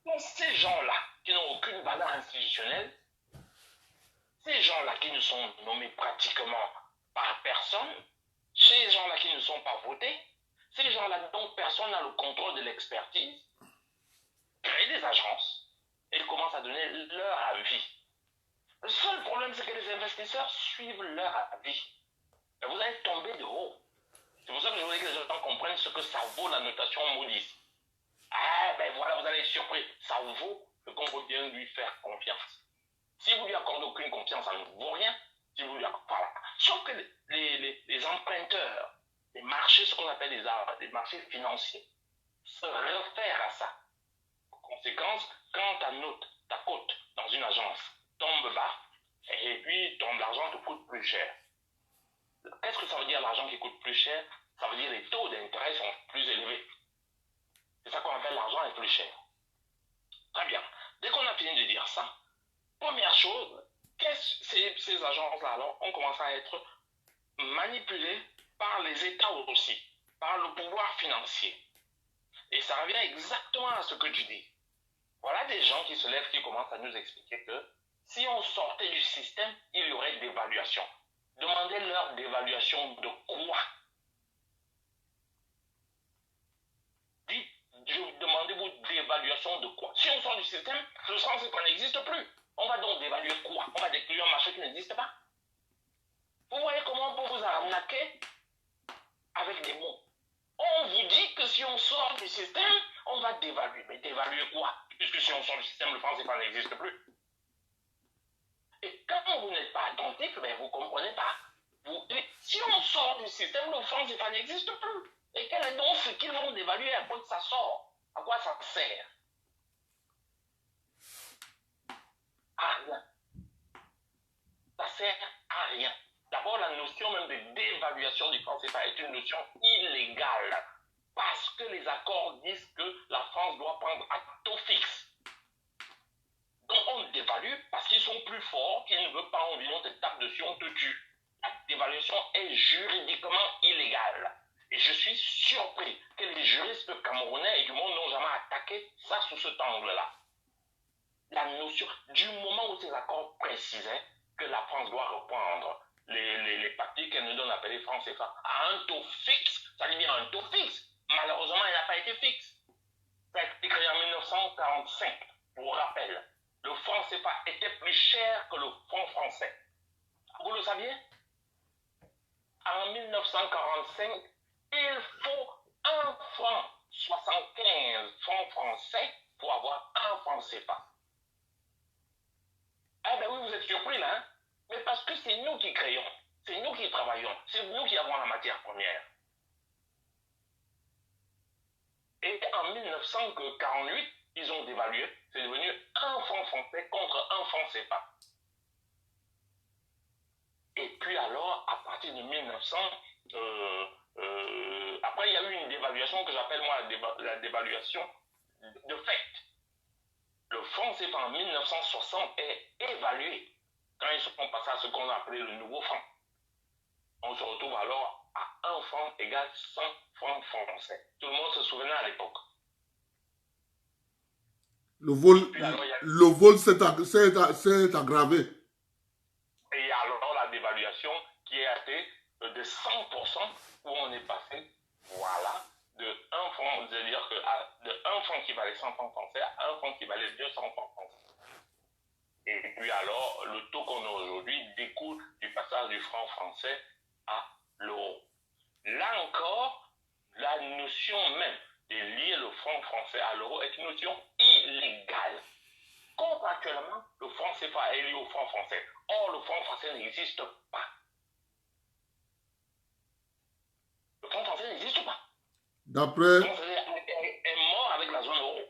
Donc ces gens-là, qui n'ont aucune valeur institutionnelle, ces gens-là qui ne sont nommés pratiquement par personne, ces gens-là qui ne sont pas votés, ces gens-là dont personne n'a le contrôle de l'expertise, créent des agences et commencent à donner leur avis. Le seul problème, c'est que les investisseurs suivent leur avis. Et vous allez tomber de haut. C'est pour ça que je voulais que les gens comprennent ce que ça vaut la notation Moody's. Ah ben voilà, vous allez être surpris. Ça vaut ce qu'on veut bien lui faire confiance. Si vous lui accordez aucune confiance, ça ne vaut rien. Si vous lui accordez... Voilà. Sauf que les emprunteurs, les marchés, ce qu'on appelle les marchés financiers, se réfèrent à ça. En conséquence, quand ta cote dans une agence tombe bas, et puis ton argent te coûte plus cher. Qu'est-ce que ça veut dire l'argent qui coûte plus cher? Ça veut dire les taux d'intérêt sont plus élevés. C'est ça qu'on appelle l'argent est plus cher. Très bien. Dès qu'on a fini de dire ça, première chose, ces agences-là alors ont commencé à être manipulées par les États aussi, par le pouvoir financier. Et ça revient exactement à ce que tu dis. Voilà des gens qui se lèvent, qui commencent à nous expliquer que si on sortait du système, il y aurait d'évaluation. Demandez-leur d'évaluation de quoi? Demandez-vous d'évaluation de quoi? Si on sort du système, le sens c'est qu'on n'existe plus. On va donc dévaluer quoi? On va détruire un marché qui n'existe pas. Vous voyez comment on peut vous arnaquer avec des mots? On vous dit que si on sort du système, on va dévaluer. Mais dévaluer quoi? Puisque si on sort du système, le franc CFA n'existe plus. Et quand vous n'êtes pas attentif, ben vous ne comprenez pas. Si on sort du système, le franc CFA n'existe plus. Et quel est donc ce qu'ils vont dévaluer? À quoi ça sort? À quoi ça sert? À rien. Ça sert à rien. D'abord, la notion même de dévaluation du franc CFA est une notion illégale. Parce que les accords disent que la France doit prendre à taux fixe. Donc on dévalue parce qu'ils sont plus forts, qu'ils ne veulent pas, on vient te tape dessus, on te tue. La dévaluation est juridiquement illégale. Et je suis surpris que les juristes camerounais et du monde n'ont jamais attaqué ça sous cet angle-là. La notion, du moment où ces accords précisaient que la France doit reprendre les papiers qu'elle nous donne appelés francs CFA à un taux fixe, ça dit bien un taux fixe. Malheureusement, il n'a pas été fixe. Ça a été créé en 1945, pour rappel. Le franc CFA était plus cher que le franc français. Vous le saviez? En 1945, il faut 1 franc 75 francs français pour avoir 1 franc CFA. Ah ben oui, vous êtes surpris là, hein? Mais parce que c'est nous qui créons, c'est nous qui travaillons, c'est nous qui avons la matière première. Et en 1948, ils ont dévalué. C'est devenu un franc français contre un franc CFA. Et puis alors, à partir de 1900, après il y a eu une dévaluation que j'appelle moi la dévaluation de fait. Le franc CFA en 1960 est évalué quand ils sont passés à ce qu'on a appelé le nouveau franc. On se retrouve alors à 1 franc égale 100 francs français. Tout le monde se souvenait à l'époque. Le vol s'est aggravé. Et il y a alors la dévaluation qui est été de 100% où on est passé, voilà, de 1 franc, c'est-à-dire que de 1 franc qui valait 100 francs français à 1 franc qui valait 200 francs français. Et puis alors, le taux qu'on a aujourd'hui découle du passage du franc français à l'euro. Là encore, la notion même de lier le franc français à l'euro est une notion illégale. Contractuellement, le franc CFA est lié au franc français. Or, le franc français n'existe pas. Le franc français n'existe pas. D'après... Le franc français est mort avec la zone euro.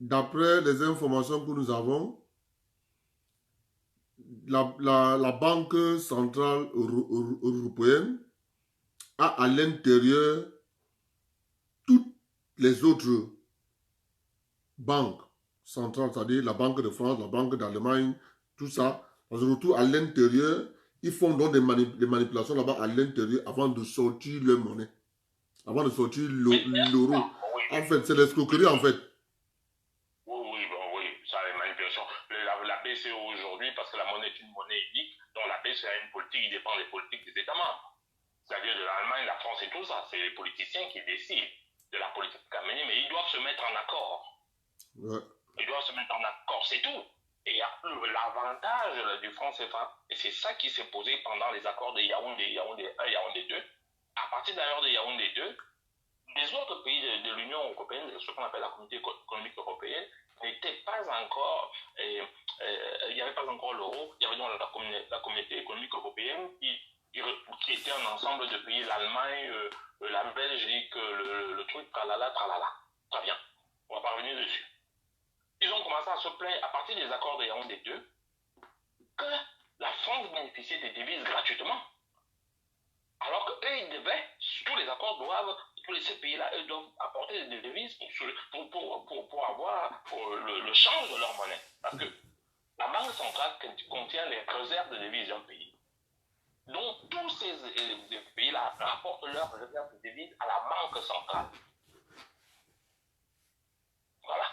D'après les informations que nous avons, la Banque centrale européenne a à l'intérieur toutes les autres banques centrales, c'est-à-dire la Banque de France, la Banque d'Allemagne, tout ça. On se retrouve à l'intérieur. Ils font donc des manipulations là-bas à l'intérieur avant de sortir leur monnaie. Avant de sortir l'euro. En fait, c'est l'escroquerie en fait. Oui, ça les manipulations. La BCE aujourd'hui, parce que la monnaie est une monnaie unique, donc la BCE a une politique qui dépend des politiques des États membres. C'est-à-dire de l'Allemagne, la France et tout ça. C'est les politiciens qui décident de la politique à mener, mais ils doivent se mettre en accord. Ouais. Ils doivent se mettre en accord, c'est tout. Et l'avantage du franc CFA, et c'est ça qui s'est posé pendant les accords de Yaoundé 1, Yaoundé 2. À partir d'ailleurs de Yaoundé 2, les autres pays de l'Union européenne, ce qu'on appelle la communauté économique européenne, n'étaient pas encore, il n'y avait pas encore l'euro, il y avait donc la communauté économique européenne qui était un ensemble de pays, l'Allemagne, la Belgique, le truc, tralala. Très bien, on va pas revenir dessus. Ils ont commencé à se plaindre, à partir des accords de Yaoundé 2, que la France bénéficiait des devises gratuitement. Alors qu'eux, ils devaient, tous les accords doivent, tous ces pays-là, eux doivent apporter des devises pour avoir le change de leur monnaie. Parce que la Banque centrale contient les réserves de devises d'un pays. Donc, tous ces pays-là apportent leurs réserves de devises à la Banque centrale. Voilà.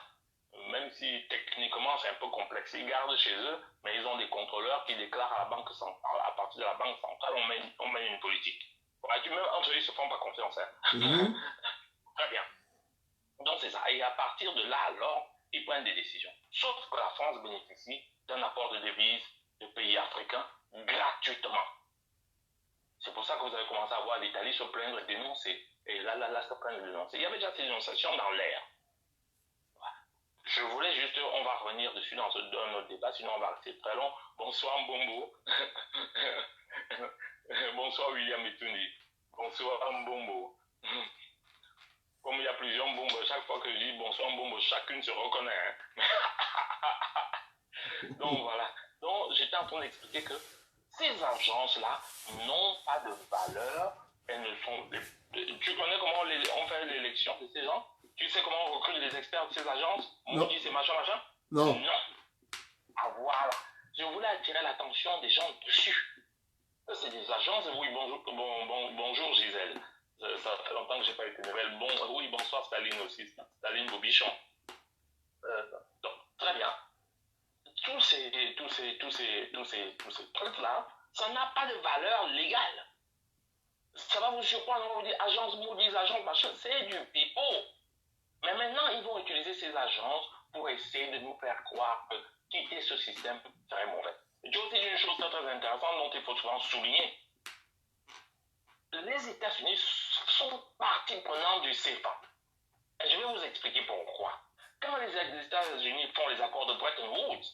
Même si techniquement c'est un peu complexe, ils gardent chez eux, mais ils ont des contrôleurs qui déclarent à la Banque centrale. À partir de la Banque centrale, on mène une politique. Même entre eux, ils ne se font pas confiance. Hein. Très bien. Donc c'est ça. Et à partir de là, alors, ils prennent des décisions. Sauf que la France bénéficie d'un apport de devises de pays africains gratuitement. C'est pour ça que vous avez commencé à voir l'Italie se plaindre et dénoncer. Et là, se plaindre et dénoncer. Il y avait déjà ces dénonciations dans l'air. Je voulais juste, on va revenir dessus dans notre débat, sinon on va rester très long. Bonsoir Mbombo. Bonsoir William Etoundi. Bonsoir Mbombo. Comme il y a plusieurs Mbombo, chaque fois que je dis bonsoir Mbombo, chacune se reconnaît. Hein. Donc voilà. Donc j'étais en train d'expliquer que ces agences-là n'ont pas de valeur. Elles ne sont... Tu connais comment on fait l'élection de ces gens? Tu sais comment on recrute les experts de ces agences? Moody, c'est machin? Non. Ah voilà. Je voulais attirer l'attention des gens dessus. C'est des agences. Oui, bonjour Gisèle. Ça fait longtemps que je n'ai pas été nouvelle. Oui, bonsoir Staline aussi. Staline Bobichon. Donc, très bien. Tous ces trucs-là, ça n'a pas de valeur légale. Ça va vous surprendre, on va vous dire agence Moody's, agence machin, c'est du pipeau. Mais maintenant, ils vont utiliser ces agences pour essayer de nous faire croire que quitter ce système serait mauvais. Et tu as aussi une chose très intéressante dont il faut souvent souligner. Les États-Unis sont partie prenante du CFA. Et je vais vous expliquer pourquoi. Quand les États-Unis font les accords de Bretton Woods,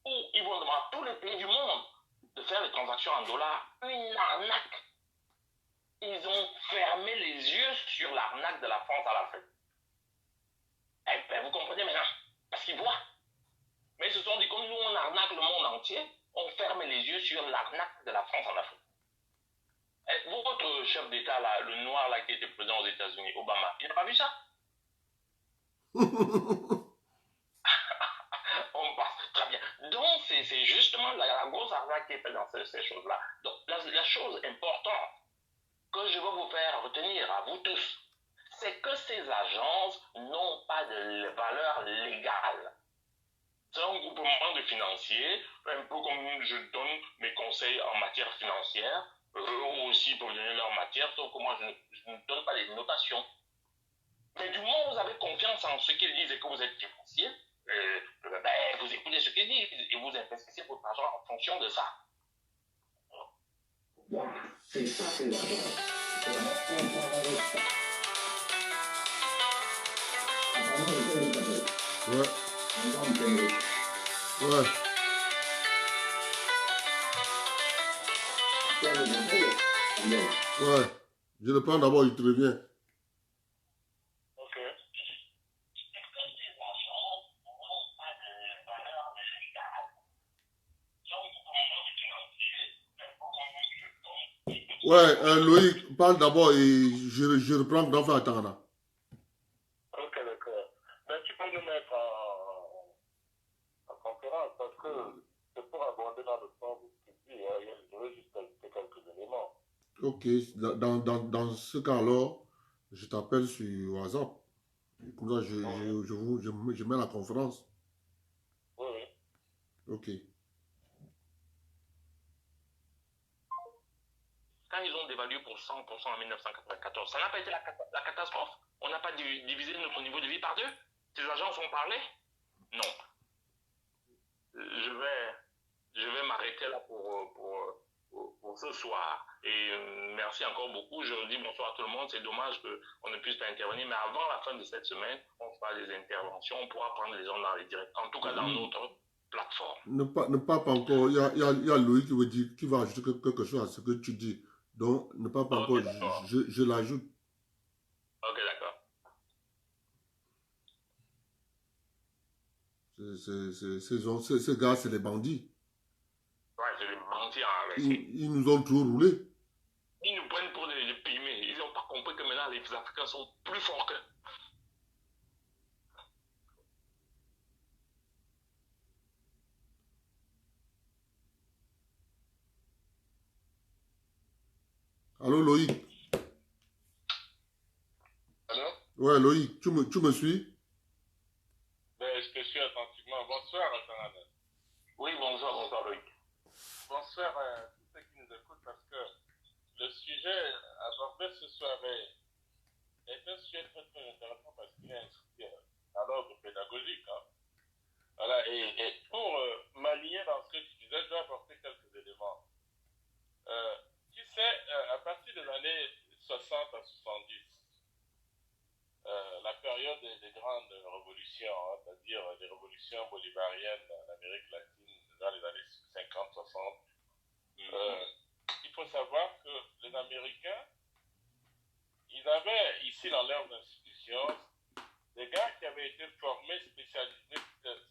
où ils vont demander à tous les pays du monde de faire des transactions en dollars, une arnaque. ils ont fermé les yeux sur l'arnaque de la France à l'Afrique. Eh ben, vous comprenez maintenant? Parce qu'ils voient. Mais ils se sont dit, comme nous, on arnaque le monde entier, on ferme les yeux sur l'arnaque de la France en Afrique. Et votre chef d'État, là, le noir là, qui était président aux États-Unis, Obama, il n'a pas vu ça? On passe très bien. Donc, c'est justement la grosse arnaque qui est faite dans ces choses-là. Donc, la chose importante que je veux vous faire retenir à vous tous, c'est que ces agences n'ont pas de valeur légale. C'est un groupement de financiers, un peu comme je donne mes conseils en matière financière, eux aussi pour donner leur matière, sauf que moi je ne donne pas les notations. Mais du moment où vous avez confiance en ce qu'ils disent et que vous êtes financier, vous écoutez ce qu'ils disent et vous investissez votre argent en fonction de ça. C'est ça, c'est l'argent. Ouais. Ouais. Ouais. Je le prends d'abord, il te revient. Ok. Ouais, Loïc, parle d'abord et je reprends grand frère Tangana. Ok, d'accord. Mais tu peux nous mettre en conférence parce que c'est pour aborder dans le sens de ce que tu dis. Je veux juste ajouter quelques éléments. Ok, dans ce cas-là, je t'appelle sur WhatsApp. Comme ça, je mets la conférence. Oui, oui. Ok. Quand ils ont dévalué pour 100% en 1994, ça n'a pas été la catastrophe? On n'a pas divisé notre niveau de vie par deux? Ces agences ont parlé? Non. Je vais m'arrêter là pour ce soir. Et merci encore beaucoup. Je dis bonsoir à tout le monde. C'est dommage qu'on ne puisse pas intervenir, mais avant la fin de cette semaine, on fera des interventions. On pourra prendre les ondes dans les directs, en tout cas dans notre plateforme. Ne pas encore. Il y a Loïc qui va ajouter quelque chose à ce que tu dis. Donc, ne pas encore. Je l'ajoute. Ok, d'accord. Ces gars, c'est des bandits. Ouais, c'est des bandits enraciés. Ils nous ont tout roulé. Ils nous prennent pour des pygmées. Ils n'ont pas compris que maintenant les Africains sont plus forts qu'eux. Allô, Loïc? Allô? Ouais, Loïc, tu me suis? Ben, je te suis attentivement. Bonsoir, Athanana. Oui, bonsoir, Loïc. Bonsoir à tous ceux qui nous écoutent parce que le sujet abordé ce soir est un sujet très très intéressant parce qu'il est inscrit à l'ordre pédagogique. Hein. Voilà, et pour m'aligner dans ce que tu disais, je dois apporter quelques éléments. Tu sais, à partir des années 60 à 70, la période des grandes révolutions, hein, c'est-à-dire les révolutions bolivariennes en Amérique latine dans les années 50-60, il faut savoir que les Américains, ils avaient ici dans leurs institutions des gars qui avaient été formés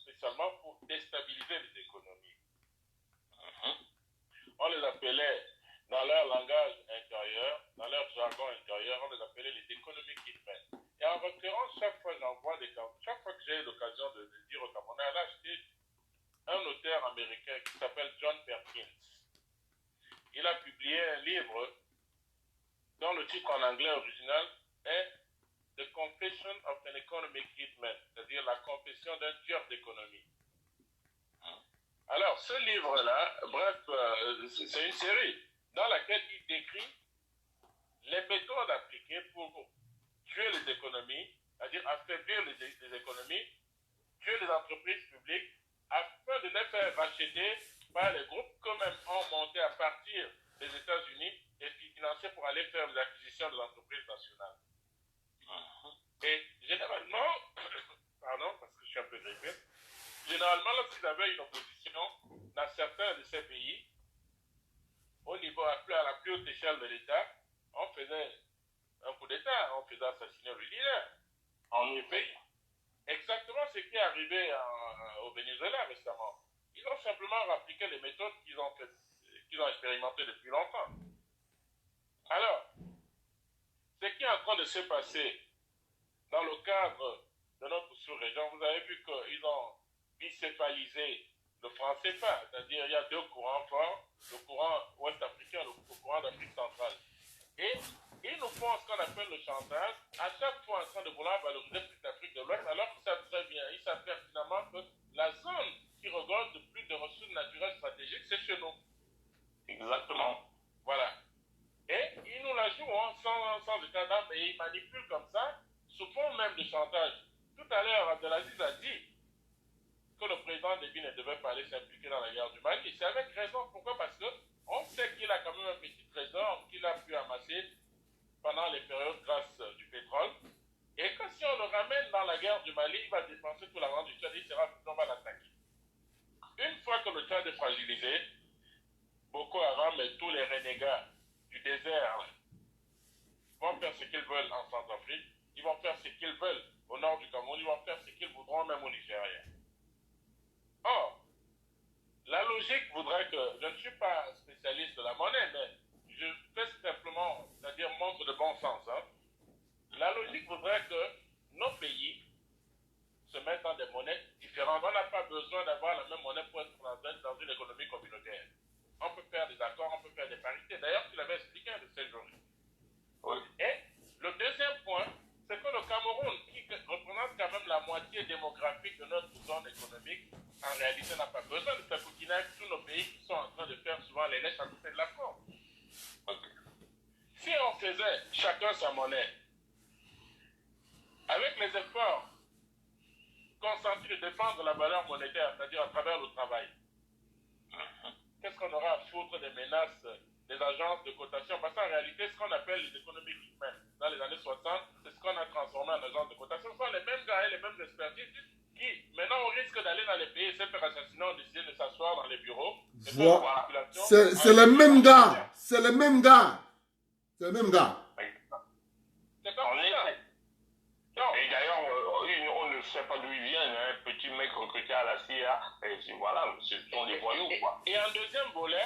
spécialement pour déstabiliser les économies. On les appelait, dans leur langage intérieur, dans leur jargon intérieur, on les appelait les economic hitmen. Et en l'occurrence, chaque fois que j'ai l'occasion de dire au Camerounais, là, j'étais un auteur américain qui s'appelle John Perkins. Il a publié un livre dont le titre en anglais original est The Confession of an Economic Hitman, c'est-à-dire la confession d'un tueur d'économie. Alors, ce livre-là, bref, c'est une série dans laquelle il décrit les méthodes appliquées pour tuer les économies, c'est-à-dire affaiblir les économies, tuer les entreprises publiques, afin de les faire racheter par les groupes que même ont monté à partir des États-Unis et financés pour aller faire les acquisitions de l'entreprise nationale. Et généralement, pardon, parce que je suis un peu grippé, généralement, lorsqu'ils avaient une opposition dans certains de ces pays, au niveau à la plus haute échelle de l'État, on faisait un coup d'État, on faisait assassiner le leader. En effet. Exactement ce qui est arrivé au Venezuela récemment. Ils ont simplement appliqué les méthodes qu'ils ont expérimentées depuis longtemps. Alors, ce qui est en train de se passer dans le cadre de notre sous-région, vous avez vu qu'ils ont bicéphalisé le franc CFA, c'est-à-dire il y a deux courants forts, le courant ouest-africain et le courant d'Afrique centrale. Et ils nous font ce qu'on appelle le chantage, à chaque fois en train de vouloir valoriser toute l'Afrique de l'Ouest, alors qu'ils savent très bien, ils savent pertinemment que la zone qui regorge de plus de ressources naturelles stratégiques, c'est chez nous. Exactement. Voilà. Et ils nous la jouent sans état d'âme et ils manipulent comme ça, sous fond même de chantage. Tout à l'heure, Abdelaziz a dit que le président Déby ne devait pas aller s'impliquer dans la guerre du Mali. C'est avec raison. Pourquoi? Parce qu'on sait qu'il a quand même un petit trésor qu'il a pu amasser pendant les périodes grâce du pétrole. Et que si on le ramène dans la guerre du Mali, il va dépenser tout l'argent du Tchad et on va l'attaquer. Une fois que le Tchad est fragilisé, Boko Haram et tous les renégats du désert vont faire ce qu'ils veulent en Centrafrique, ils vont faire ce qu'ils veulent au nord du Cameroun, ils vont faire ce qu'ils voudront même au Nigeria. Or, la logique voudrait que, je ne suis pas spécialiste de la monnaie, mais je fais simplement, c'est-à-dire montre de bon sens. Hein. La logique voudrait que nos pays se mettent dans des monnaies différentes. On n'a pas besoin d'avoir la même monnaie pour être dans une économie communautaire. On peut faire des accords, on peut faire des parités. D'ailleurs, tu l'avais expliqué un de ces jours. Oui. Et le deuxième point, c'est que le Cameroun, qui représente quand même la moitié démographique de notre zone économique, en réalité n'a pas besoin de faire coquiner avec tous nos pays qui sont en train de faire souvent les lèches à côté de la France. Si on faisait chacun sa monnaie, avec les efforts consentis de défendre la valeur monétaire, c'est-à-dire à travers le travail, qu'est-ce qu'on aura à foutre des menaces des agences de cotation? Parce qu'en réalité, ce qu'on appelle les économies humaines dans les années 60, c'est ce qu'on a transformé en agence de cotation. Ce sont les mêmes gars et les mêmes expertises qui, maintenant, au risque d'aller dans les pays et se faire assassiner, ont décidé de s'asseoir dans les bureaux. C'est les mêmes gars. C'est les mêmes gars. C'est les mêmes gars. C'est comme ça. Et d'ailleurs, on ne sait pas d'où ils viennent. Un petit mec recruté à la CIA, et voilà, ce sont des voyous, quoi. Et en deuxième volet,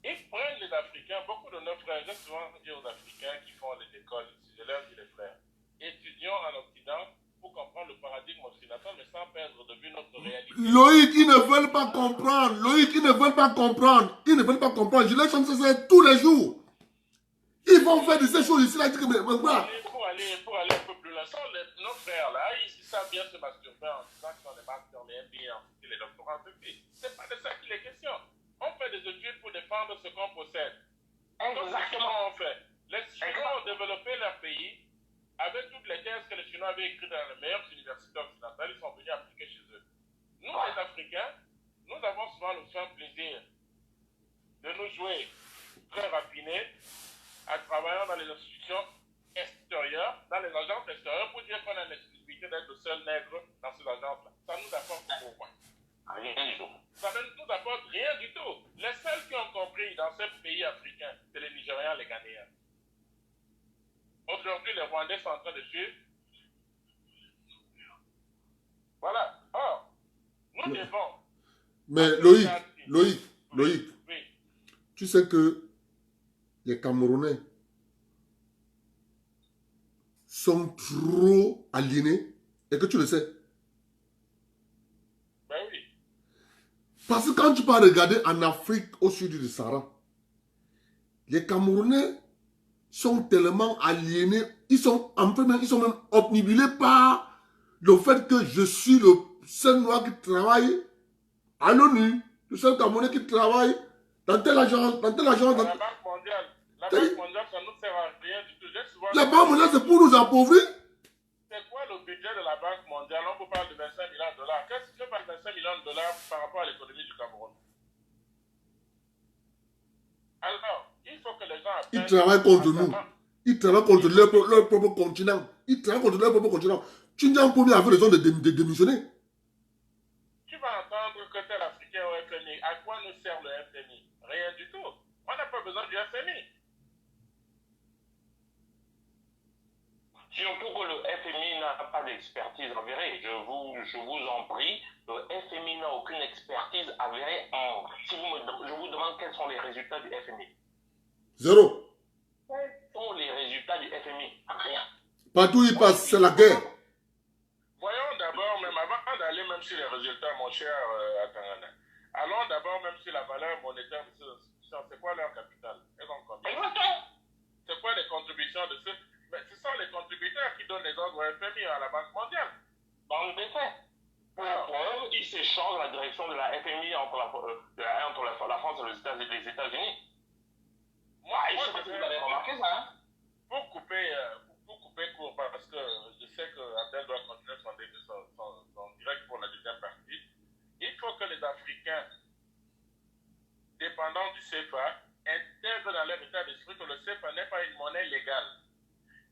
ils prennent les Africains, beaucoup de nos frères, j'ai souvent dit aux Africains qui font les écoles ici, je leur dis les frères, étudions en Occident pour comprendre le paradigme occidental, mais sans perdre de vue notre réalité. Loïc, ils ne veulent pas comprendre. Loïc, ils ne veulent pas comprendre. Ils ne veulent pas comprendre. Je les chante ça tous les jours. Ils vont faire de ces choses ici, là, voilà. Pour aller un peu plus loin, nos frères là, ils savent bien se masturber en disant qu'ils ont des masters, les MBA, les doctorats, c'est pas de ça qu'il est question. On fait des études pour défendre ce qu'on possède. Exactement. On fait. Les Chinois ont développé leur pays avec toutes les thèses que les Chinois avaient écrites dans les meilleures universités occidentales. Ils sont venus appliquer chez eux. Nous, les Africains, nous avons souvent le fin plaisir de nous jouer très raffinés en travaillant dans les institutions extérieures, dans les agences extérieures, pour dire qu'on a l'exclusivité d'être le seul nègre dans ces agences-là. Ça nous apporte pourquoi? Rien du tout. Ça ne nous apporte rien du tout. Les seuls qui ont compris dans ces pays africains, c'est les Nigériens, les Ghanéens. Aujourd'hui, les Rwandais sont en train de suivre. Voilà. Or, nous devons. Mais Loïc, oui. tu sais que les Camerounais sont trop aliénés et que tu le sais. Ben oui. Parce que quand tu vas regarder en Afrique au sud du Sahara, les Camerounais sont tellement aliénés, ils sont même obnubilés par le fait que je suis le seul noir qui travaille à l'ONU, le seul Camerounais qui travaille dans telle agence, La Banque mondiale. La Banque mondiale, ça ne nous sert à rien du tout. La Banque mondiale, c'est pour nous appauvrir. C'est quoi le budget de la Banque mondiale? On vous parle de 25 millions de dollars. Qu'est-ce que fait 25 millions de dollars par rapport à l'économie du Cameroun? Alors, il faut que les gens apprennent. Ils travaillent contre nous. Ils travaillent contre leur propre continent. Ils travaillent contre leur propre continent. Tu n'as pas avait raison de démissionner. Tu vas entendre que tel Africain au FMI. À quoi nous sert le FMI? Rien du tout. On n'a pas besoin du FMI. Surtout que le FMI n'a pas d'expertise avérée. Je vous en prie, le FMI n'a aucune expertise avérée. Je vous demande quels sont les résultats du FMI. Zéro. Quels sont les résultats du FMI? Rien. Partout où il passe, c'est la guerre. Voyons d'abord, même avant d'aller même sur les résultats, mon cher Atangana, allons d'abord même sur la valeur monétaire de ces institutions. C'est quoi leur capital? Elles ont combien? C'est quoi les contributions de ceux? Mais ce sont les contributeurs qui donnent les ordres au FMI, à la Banque mondiale. Dans le défait. Pour eux, ils s'échangent la direction de la FMI entre la France et les États-Unis. Moi, je sais pas si vous avez remarqué ça, hein? Pour couper court, parce que je sais que Abdel doit continuer son direct pour la deuxième partie, il faut que les Africains, dépendants du CFA, intègrent dans leur état d'esprit que le CFA n'est pas une monnaie légale.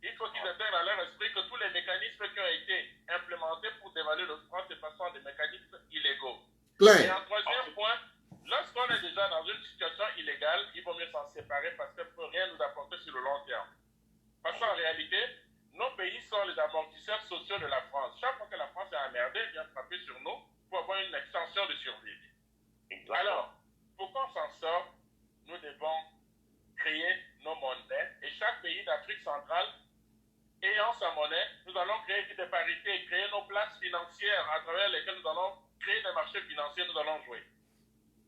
Il faut qu'ils intègrent dans leur esprit que tous les mécanismes qui ont été implémentés pour dévaluer le franc, ce sont des mécanismes illégaux. Claire. Et en troisième point, lorsqu'on est déjà dans une situation illégale, il vaut mieux s'en séparer parce qu'elle ne peut rien nous apporter sur le long terme. Parce qu'en réalité, nos pays sont les amortisseurs sociaux de la France. Chaque fois que la France est emmerdée, elle vient frapper sur nous pour avoir une extension de survie. Alors, pour qu'on s'en sorte, nous devons créer nos monnaies et chaque pays d'Afrique centrale ayant sa monnaie, nous allons créer des parités, créer nos places financières à travers lesquelles nous allons créer des marchés financiers, nous allons jouer.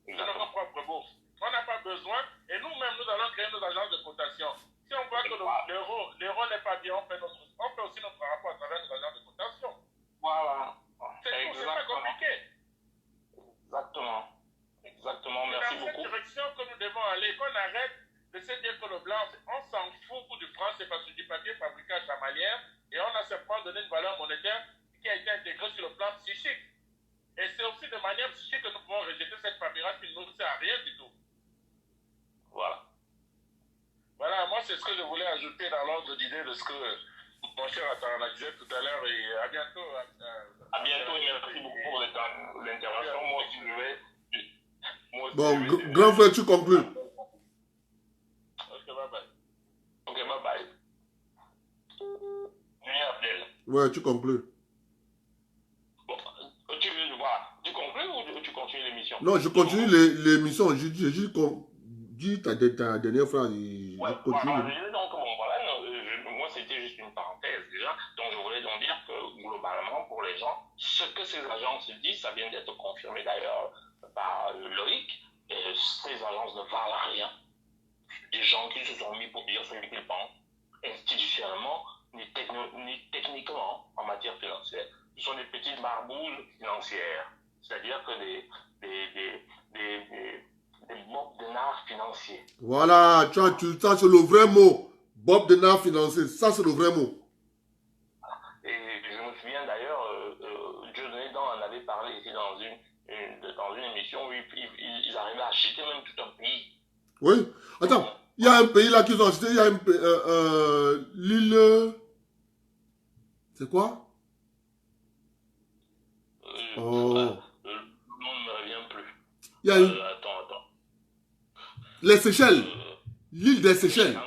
C'est notre propre bourse. On n'a pas besoin, et nous-mêmes, nous allons créer nos agences de cotation. Si on voit que l'euro n'est pas bien, on fait aussi notre rapport à travers nos agences de cotation. Voilà. C'est pas compliqué. Exactement. Exactement, merci beaucoup. C'est dans cette direction que nous devons aller, qu'on arrête de se dire que le blanc, on s'en fout du franc, c'est parce que du papier fabriqué à chamalière, et on a simplement donné une valeur monétaire qui a été intégrée sur le plan psychique. Et c'est aussi de manière psychique que nous pouvons rejeter cette paperasse qui ne nous sert à rien du tout. Voilà. Voilà, moi c'est ce que je voulais ajouter dans l'ordre d'idée de ce que mon cher Atana disait tout à l'heure, et à bientôt. À bientôt, et merci beaucoup pour l'intervention. Moi aussi, je vais... Bon, grand frère, tu conclus. Ok, bye bye. Ok, bye bye. Nuit Abdel. Ouais, tu conclus. Bon, tu conclus ou tu continues l'émission? Non, je continue l'émission. Je dis ta dernière phrase. Ouais, je continue. voilà, donc, bon, voilà, moi c'était juste une parenthèse déjà. Donc je voulais donc dire que globalement, pour les gens, ce que ces agences disent, ça vient d'être confirmé d'ailleurs par Loïc, et ces agences ne valent rien. Des gens qui se sont mis pour dire ce qu'ils pensent, institutionnellement, ni techniquement, en matière financière. Ce sont des petites marboulles financières. C'est-à-dire que des Bob Denard financiers. Voilà, ça c'est le vrai mot. Bob Denard financier, ça c'est le vrai mot. Et je me souviens d'ailleurs, Dieudonné Dan en avait parlé ici dans une émission où ils arrivaient à acheter même tout un pays. Oui, attends, il y a un pays là qu'ils ont acheté, il y a l'île... C'est quoi? Le nom ne me revient plus. Il y a une... Attends. Les Seychelles. L'île des Seychelles.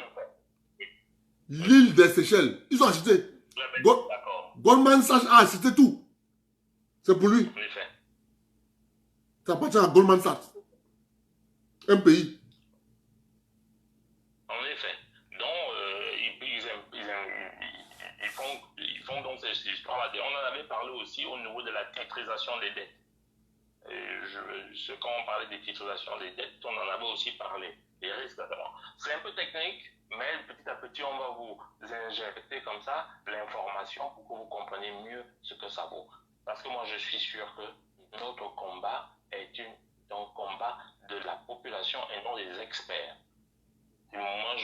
L'île des Seychelles. Ils ont acheté. Goldman Sachs a acheté tout. C'est pour lui. En effet. Ça appartient à Goldman Sachs. Un pays. En effet. Donc, ils font donc cette histoire-là. On en avait parlé aussi au niveau de la titrisation des dettes. Quand on parlait des titrisations des dettes, on en avait aussi parlé. Les risques d'abord. C'est un peu technique, mais petit à petit, on va vous injecter comme ça l'information pour que vous compreniez mieux ce que ça vaut. Parce que moi, je suis sûr que notre combat est un combat de la population et non des experts. Moi,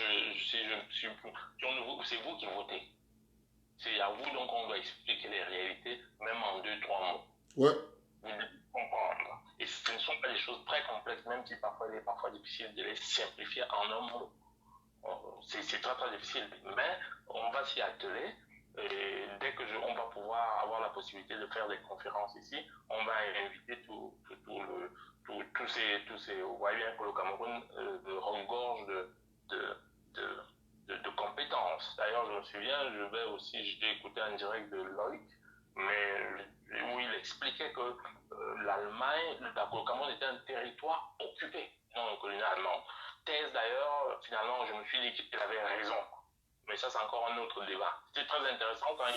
c'est vous qui votez. C'est à vous donc qu'on doit expliquer les réalités, même en 2-3 mots. Ouais. Vous devez comprendre. Et ce ne sont pas des choses très complexes, même si parfois il est difficile de les simplifier en un mot. C'est très très difficile, mais on va s'y atteler. Et dès que on va pouvoir avoir la possibilité de faire des conférences ici, on va inviter tous ces, vous voyez bien que le Cameroun regorge de compétences. D'ailleurs, d'ailleurs, je me souviens, j'ai écouté en direct de Loïc, mais où il expliquait que l'Allemagne, le Cameroun était un territoire occupé, non une colonie allemande. Thèse d'ailleurs, finalement, je me suis dit qu'il avait raison. Mais ça, c'est encore un autre débat. C'était très intéressant quand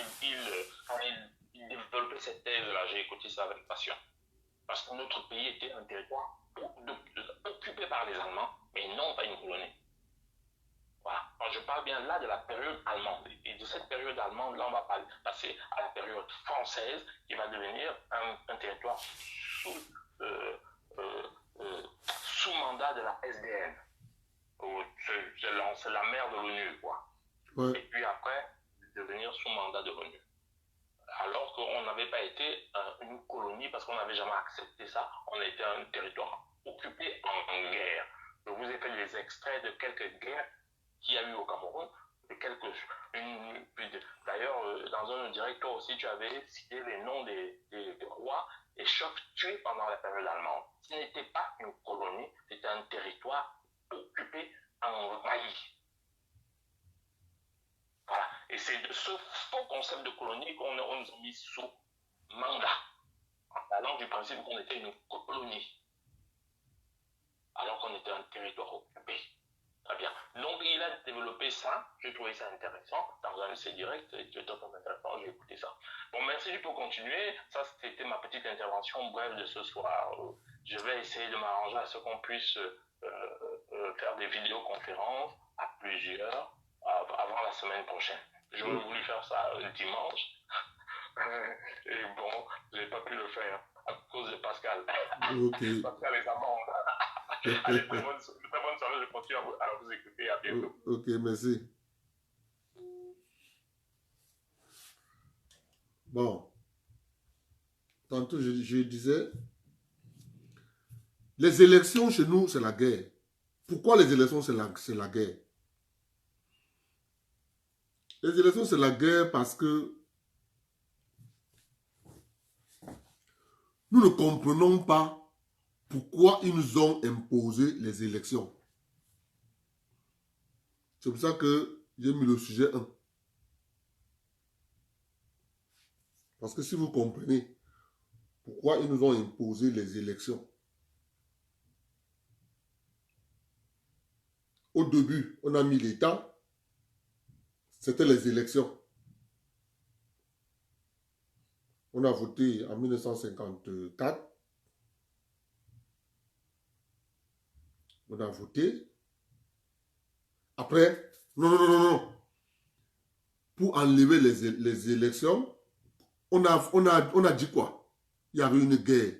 il développait cette thèse-là. J'ai écouté ça avec passion. Parce que notre pays était un territoire occupé par les Allemands, mais non pas une colonie. Voilà. Alors, je parle bien là de la période allemande. Et de cette période allemande, là, on va passer à la période française, qui va devenir un territoire sous mandat de la SDN. C'est la mère de l'ONU, quoi. Ouais. Et puis après, devenir sous mandat de l'ONU. Alors qu'on n'avait pas été une colonie, parce qu'on n'avait jamais accepté ça. On était un territoire occupé en guerre. Je vous ai fait des extraits de quelques guerres qu'il y a eu au Cameroun. D'ailleurs, dans un direct, toi aussi, tu avais cité les noms des rois et chefs tués pendant la période allemande. Ce n'était pas une colonie, c'était un territoire occupé, envahi. Voilà. Et c'est de ce faux concept de colonie qu'on nous a mis sous mandat, en allant du principe qu'on était une colonie, alors qu'on était un territoire occupé. Très bien. Donc, il a développé ça. J'ai trouvé ça intéressant. Dans un de ses directs, c'était très intéressant. J'ai écouté ça. Bon, merci, tu peux continuer. Ça, c'était ma petite intervention brève de ce soir. Je vais essayer de m'arranger à ce qu'on puisse faire des vidéoconférences à plusieurs avant la semaine prochaine. J'aurais voulu faire ça dimanche. Et bon, je n'ai pas pu le faire à cause de Pascal. Ok. Pascal est amant. Allez, très bonne soirée, je continue à vous écouter, à bientôt. Ok, merci. Bon, tantôt je disais, les élections chez nous, c'est la guerre. Pourquoi les élections, c'est la guerre? Les élections, c'est la guerre parce que nous ne comprenons pas pourquoi ils nous ont imposé les élections. C'est pour ça que j'ai mis le sujet 1. Parce que si vous comprenez pourquoi ils nous ont imposé les élections, au début, on a mis l'État, c'était les élections. On a voté en 1954. On a voté. Après, non. Pour enlever les élections, on a dit quoi? Il y avait une guerre.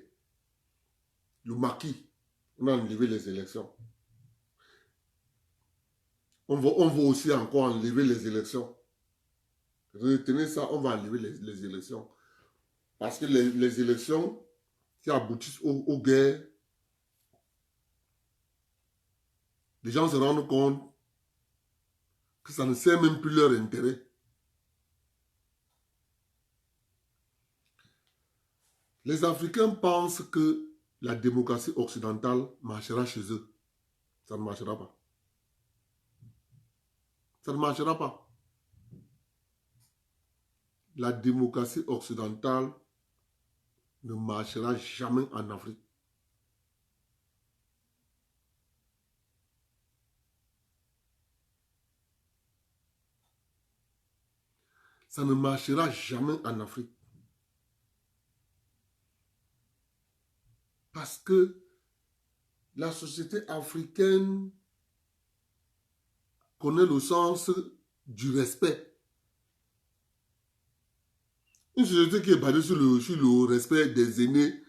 Le maquis, on a enlevé les élections. On va aussi encore enlever les élections. Retenez ça, on va enlever les élections. Parce que les élections qui aboutissent aux guerres, les gens se rendent compte que ça ne sert même plus leur intérêt. Les Africains pensent que la démocratie occidentale marchera chez eux. Ça ne marchera pas. Ça ne marchera pas. La démocratie occidentale ne marchera jamais en Afrique. Ça ne marchera jamais en Afrique. Parce que la société africaine connaît le sens du respect. Une société qui est basée sur le respect des aînés,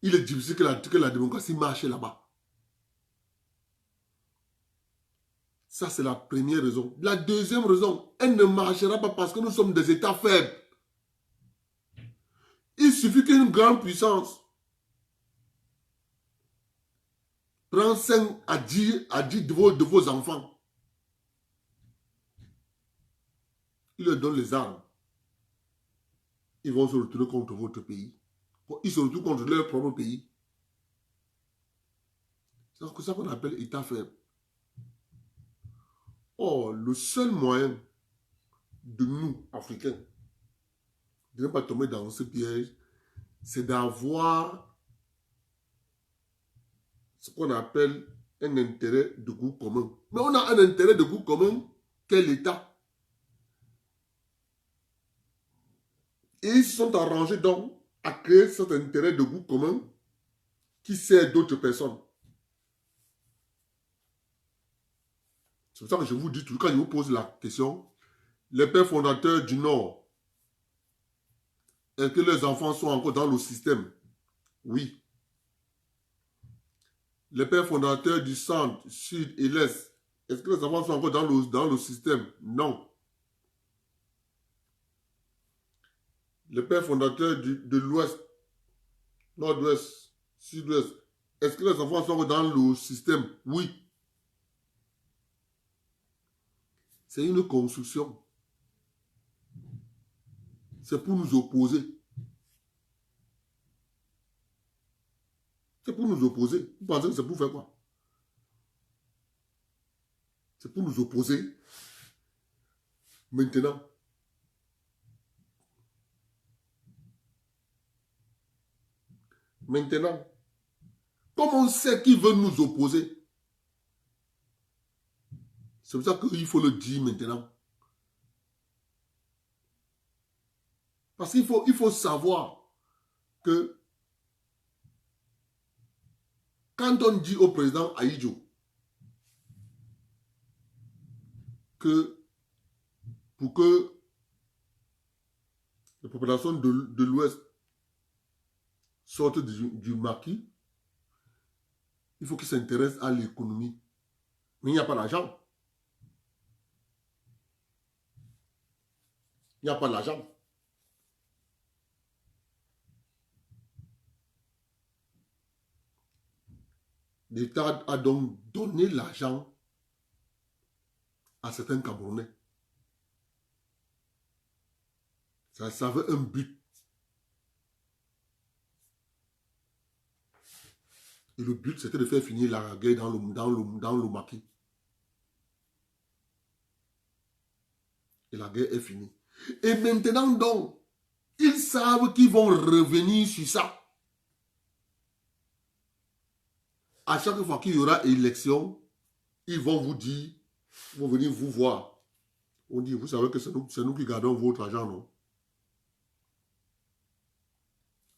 il est difficile que la démocratie marche là-bas. Ça, c'est la première raison. La deuxième raison, elle ne marchera pas parce que nous sommes des États faibles. Il suffit qu'une grande puissance prenne 5 à 10 de vos enfants. Il leur donne les armes. Ils vont se retourner contre votre pays. Ils se retournent contre leur propre pays. C'est ça qu'on appelle État faible. Or, le seul moyen de nous, Africains, de ne pas tomber dans ce piège, c'est d'avoir ce qu'on appelle un intérêt de goût commun. Mais on a un intérêt de goût commun qu'est l'État. Et ils se sont arrangés donc à créer cet intérêt de goût commun qui sert d'autres personnes. C'est pour ça que je vous dis, toujours quand je vous pose la question, les pères fondateurs du Nord, est-ce que les enfants sont encore dans le système? Oui. Les pères fondateurs du Centre, Sud et l'Est, est-ce que les enfants sont encore dans le système? Non. Les pères fondateurs de l'Ouest, Nord-Ouest, Sud-Ouest, est-ce que les enfants sont encore dans le système? Oui. C'est une construction. C'est pour nous opposer. C'est pour nous opposer. Vous pensez que c'est pour faire quoi? C'est pour nous opposer. Maintenant, comme on sait qu'ils veulent nous opposer, c'est pour ça qu'il faut le dire maintenant. Parce qu'il faut savoir que quand on dit au président Ahidjo que pour que les populations de l'Ouest sortent du maquis, il faut qu'ils s'intéressent à l'économie. Mais il n'y a pas d'argent. Il n'y a pas d'argent. L'État a donc donné l'argent à certains Camerounais. Ça avait un but. Et le but, c'était de faire finir la guerre dans le maquis. Et la guerre est finie. Et maintenant donc, ils savent qu'ils vont revenir sur ça. À chaque fois qu'il y aura élection, ils vont vous dire, ils vont venir vous voir. On dit, vous savez que c'est nous qui gardons votre argent, non?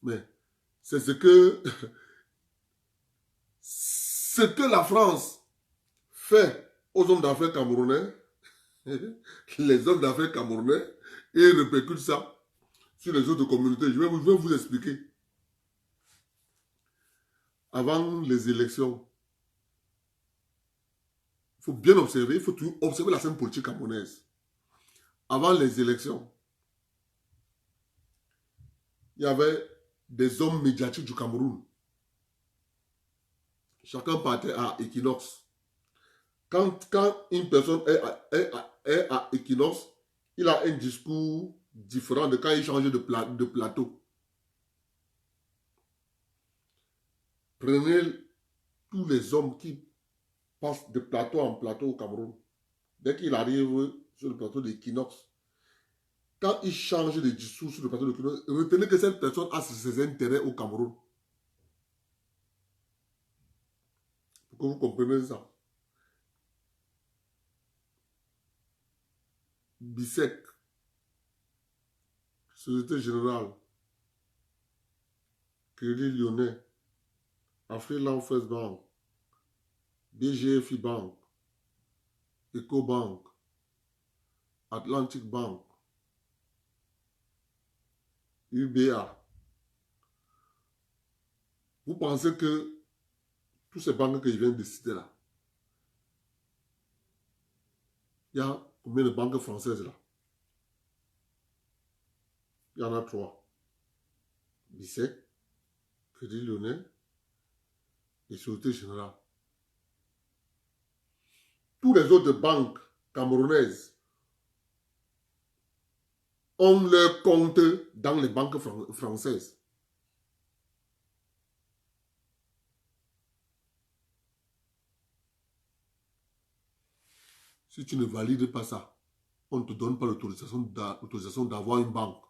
Mais c'est ce que la France fait aux hommes d'affaires camerounais, les hommes d'affaires camerounais, et ils répercutent ça sur les autres communautés. Je vais vous expliquer. Avant les élections, il faut bien observer, il faut toujours observer la scène politique camerounaise. Avant les élections, il y avait des hommes médiatiques du Cameroun. Chacun partait à Equinox. Quand une personne est à Equinox, il a un discours différent de quand il change de plateau. Prenez tous les hommes qui passent de plateau en plateau au Cameroun. Dès qu'il arrive sur le plateau d'Equinox, quand il change de discours sur le plateau d'Equinox, retenez que cette personne a ses intérêts au Cameroun. Pour que vous compreniez ça. Bissec, Société Générale, Crédit Lyonnais, Afriland First Bank, BGFI Bank, EcoBank, Atlantic Bank, UBA. Vous pensez que tous ces banques que je viens de citer là, il y a combien de banques françaises là? Il y en a 3. Bissec, Crédit Lyonnais et Société Générale. Tous les autres banques camerounaises ont leur compte dans les banques françaises. Si tu ne valides pas ça, on ne te donne pas l'autorisation d'avoir une banque.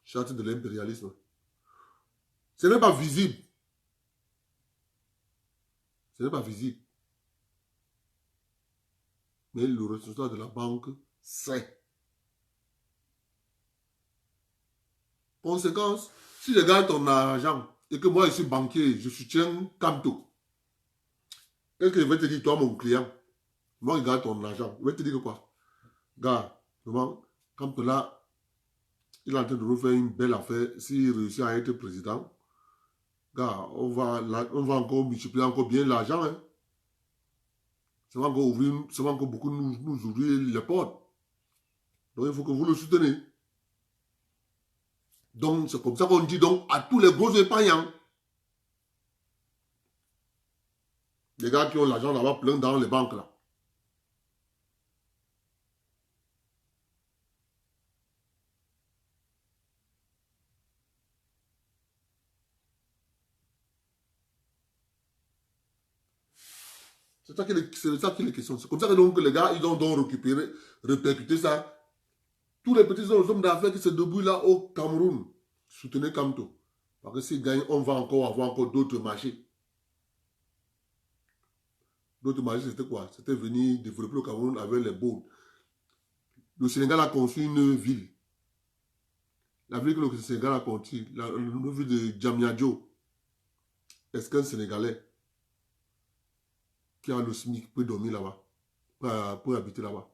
Charte de l'impérialisme. Ce n'est pas visible. Ce n'est pas visible. Mais le responsable de la banque sait. Conséquence, si je gagne ton argent et que moi je suis banquier, je soutiens Kamto, qu'est-ce que je vais te dire, toi, mon client? Moi, je gagne ton argent. Je vais te dire quoi? Gars, vraiment, Kamto là, il est en train de nous faire une belle affaire. S'il réussit à être président, gars, on va encore multiplier encore bien l'argent. Hein. Ça va encore beaucoup nous ouvrir les portes. Donc, il faut que vous le souteniez. Donc, c'est comme ça qu'on dit donc à tous les gros épargnants. Les gars qui ont l'argent là-bas plein dans les banques là. C'est ça qui est question. C'est comme ça que donc les gars, ils ont donc répercuté ça. Tous les petits hommes d'affaires qui se débrouillent là au Cameroun, soutenez Kamto. Parce que s'ils gagnent, on va encore avoir encore d'autres marchés. D'autres marchés, c'était quoi? C'était venir développer le Cameroun avec les baunes. Le Sénégal a construit une ville. La ville que le Sénégal a construite, la ville de Diamniadio. Est-ce qu'un Sénégalais qui a le SMIC peut dormir là-bas, peut habiter là-bas?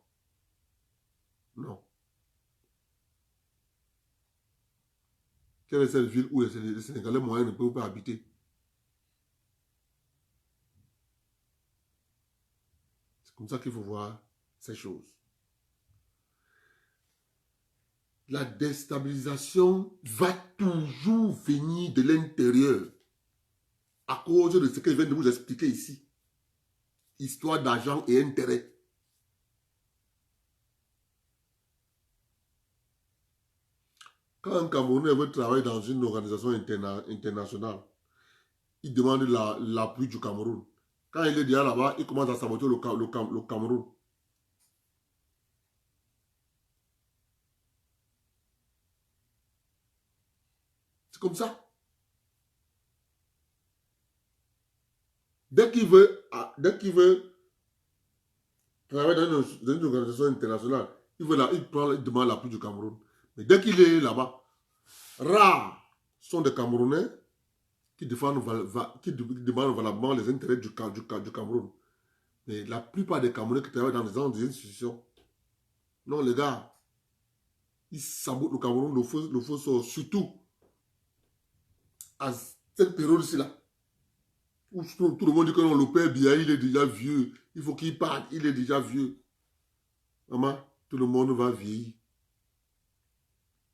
Non. Quelle est cette ville où les Sénégalais moyens ne peuvent pas habiter? C'est comme ça qu'il faut voir ces choses. La déstabilisation va toujours venir de l'intérieur à cause de ce que je viens de vous expliquer ici. Histoire d'argent et intérêt. Quand un Camerounais veut travailler dans une organisation internationale, il demande l'appui du Cameroun. Quand il est déjà là-bas, il commence à saboter le Cameroun. C'est comme ça. Dès qu'il veut travailler dans une organisation internationale, il demande l'appui du Cameroun. Mais dès qu'il est là-bas, rares sont des Camerounais qui demandent valablement les intérêts du Cameroun. Mais la plupart des Camerounais qui travaillent dans des institutions, non les gars, ils sabotent le Cameroun, le feu sort, surtout à cette période-ci là. Où tout le monde dit que non, le père Biya, il est déjà vieux, il faut qu'il parte, il est déjà vieux. Maman, tout le monde va vieillir.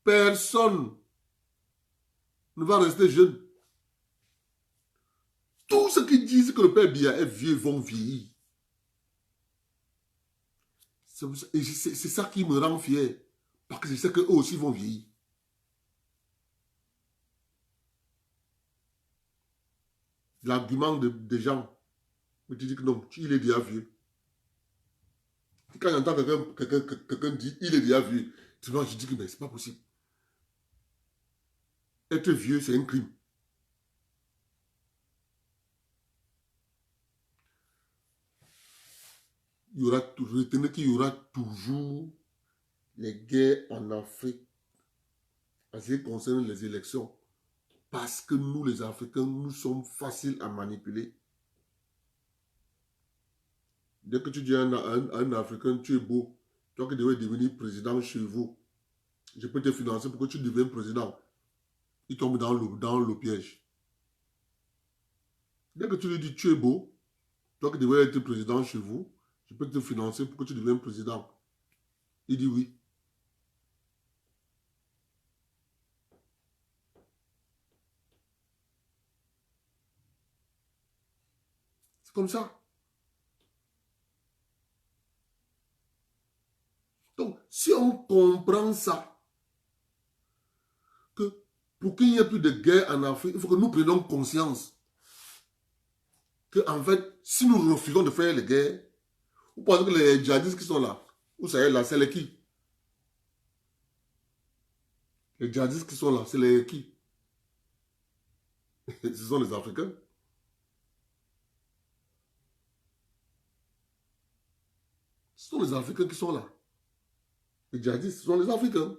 Personne ne va rester jeune. Tous ceux qui disent que le père Biya est vieux vont vieillir. C'est ça qui me rend fier. Parce que je sais qu'eux aussi vont vieillir. L'argument des gens me dit que non, il est déjà vieux. Et quand j'entends quelqu'un dire il est déjà vieux, je dis que mais c'est pas possible. Être vieux, c'est un crime. Retenez qu'il y aura toujours les guerres en Afrique en ce qui concerne les élections. Parce que nous, les Africains, nous sommes faciles à manipuler. Dès que tu dis à un Africain, tu es beau, toi qui devais devenir président chez vous, je peux te financer pour que tu deviennes président. Il tombe dans le piège. Dès que tu lui dis, tu es beau, toi qui devais être président chez vous, je peux te financer pour que tu deviennes président. Il dit oui. C'est comme ça. Donc, si on comprend ça, que pour qu'il n'y ait plus de guerre en Afrique, il faut que nous prenions conscience que, en fait, si nous refusons de faire les guerres, Vous pensez que les djihadistes qui sont là, vous savez là, c'est les qui? Les djihadistes qui sont là, c'est les qui? Ce sont les Africains. Ce sont les Africains qui sont là. Les djihadistes, ce sont les Africains.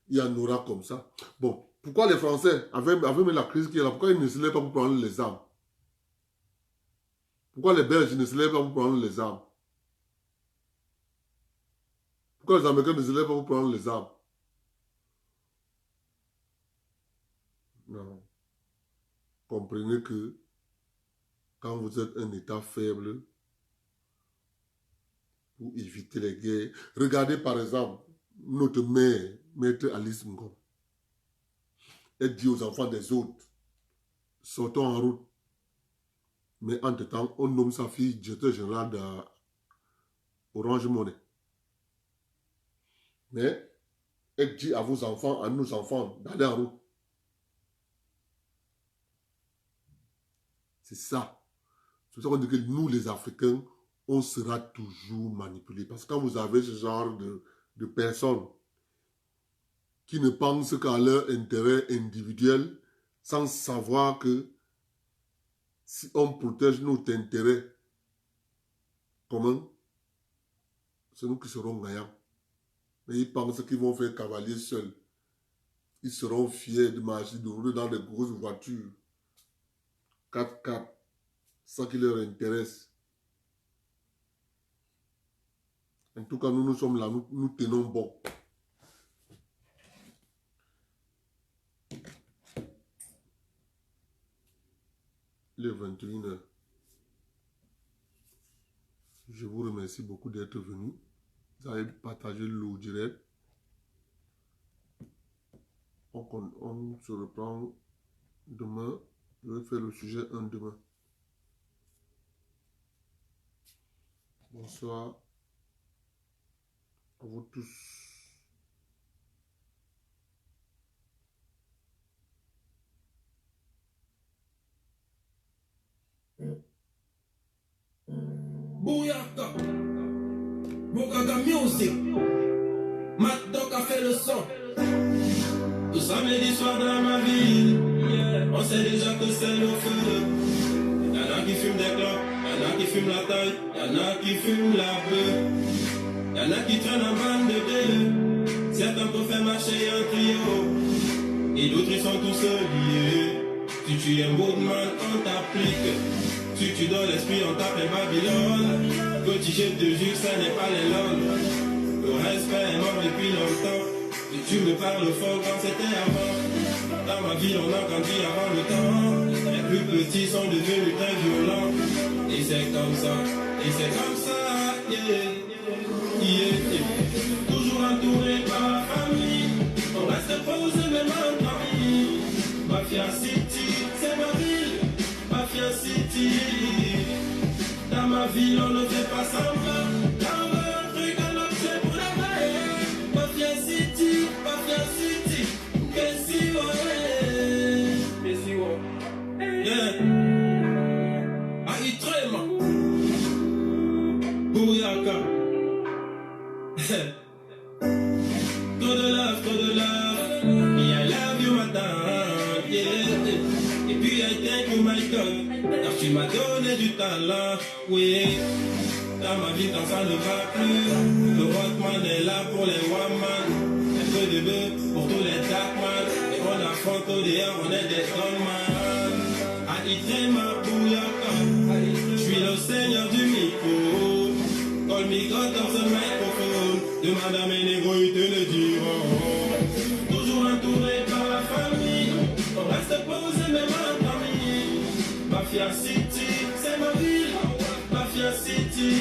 Il y en aura comme ça. Bon, pourquoi les Français, avec la crise qui est là, pourquoi ils ne se lèvent pas pour prendre les armes? Pourquoi les Belges ne se lèvent pas pour prendre les armes? Pourquoi les Américains ne se lèvent pas pour prendre les armes? Non. Comprenez que quand vous êtes un État faible, pour éviter les guerres, regardez par exemple notre mère, Maître Alice Ngom. Elle dit aux enfants des autres, sortons en route. Mais entre-temps, on nomme sa fille directeur général d'Orange Money. Mais elle dit à vos enfants, à nos enfants, d'aller en route. C'est ça. C'est ça qu'on dit que nous, les Africains, on sera toujours manipulés. Parce que quand vous avez ce genre de personnes qui ne pensent qu'à leur intérêt individuel, sans savoir que si on protège notre intérêt commun, c'est nous qui serons gagnants. Mais ils pensent qu'ils vont faire cavalier seuls. Ils seront fiers de marcher, de rouler dans des grosses voitures. 4x4, ça qui leur intéresse. En tout cas, nous sommes là, nous tenons bon. Il est 21h. Je vous remercie beaucoup d'être venus. Vous avez partagé l'eau direct. On se reprend demain. Je vais faire le sujet 1 demain. Bonsoir à vous tous. Bouyaka, Boukaka Music, Matt Doc a fait le son. Tout samedi soir dans ma ville, on sait déjà que c'est le feu. Y'en a qui fument des clopes, y'en a qui fument la taille, y'en a qui fument la bœuf. Y'en a qui traînent en bande de deux. Certains peuvent faire marcher un trio, et d'autres ils sont tous liés. Si tu es un woodman, on t'applique. Si tu donnes l'esprit, on t'appelle Babylone. Petit je te jure, ça n'est pas les lols. Le respect est mort depuis longtemps. Et tu me parles fort comme c'était avant. Dans ma ville, on a grandi avant le temps. Les plus petits sont devenus très violents. Et c'est comme ça, yeah, yeah. Toujours entouré par la famille. On reste posé même en famille. Mafia City, c'est ma ville. Mafia City. Dans ma ville, on ne fait pas semblant. Dans un truc, on obtient pour la maille. Mafia City, qu'est-ce que ouais. Yeah. Aïtrema. Bouyaka. Trop de love. Yeah, I love you, madame. Yeah. Et puis, I thank you, my God. Car tu m'as donné du talent. Oui. Dans ma vie, quand ça ne va plus. Le Rockman est là pour les woman. Un peu de bœuf pour tous les darkman. Et on affronte au dehors, on est des gunman. Aïtrema, Bouyaka. Je suis le seigneur du micro. Call me God of the microphone. Demande à mes négros, ils te le diront. Toujours entouré par la famille. On reste posé même en famille. Mafia City, c'est ma ville. Mafia City.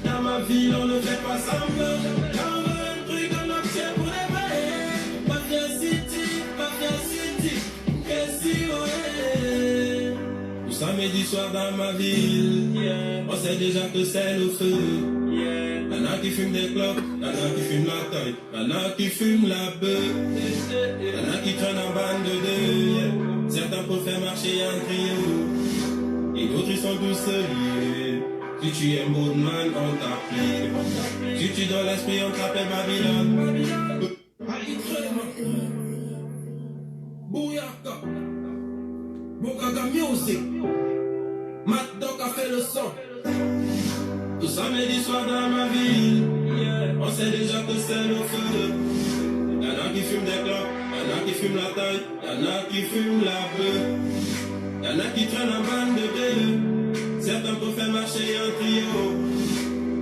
Dans ma ville, on ne fait pas semblant. Quand on veut un truc, on obtient pour les mailles. Mafia City, qu'est-ce que ouais. Tout samedi soir dans ma ville, on sait déjà que c'est le feu. Y'en a qui fument des clopes, y'en a qui fument la taille, y'en a qui fument la bœuf. Y'en a qui traînent en bande de deux. Certains peuvent faire marcher un trio, et d'autres ils sont tous liés. Si tu es Moodman, on t'applique. Si tu donnes l'esprit, on t'appelle Babylone. Bouyaka. Bokaga Music. Matt Doc a fait le son. Tout samedi soir dans ma ville. On sait déjà que c'est le feu. Y'en a qui fument des clopes, y'en a qui fument la taille, y'en a qui fument la bœuf. Y'en a qui traînent en bande de deux. Certains peuvent faire marcher en trio.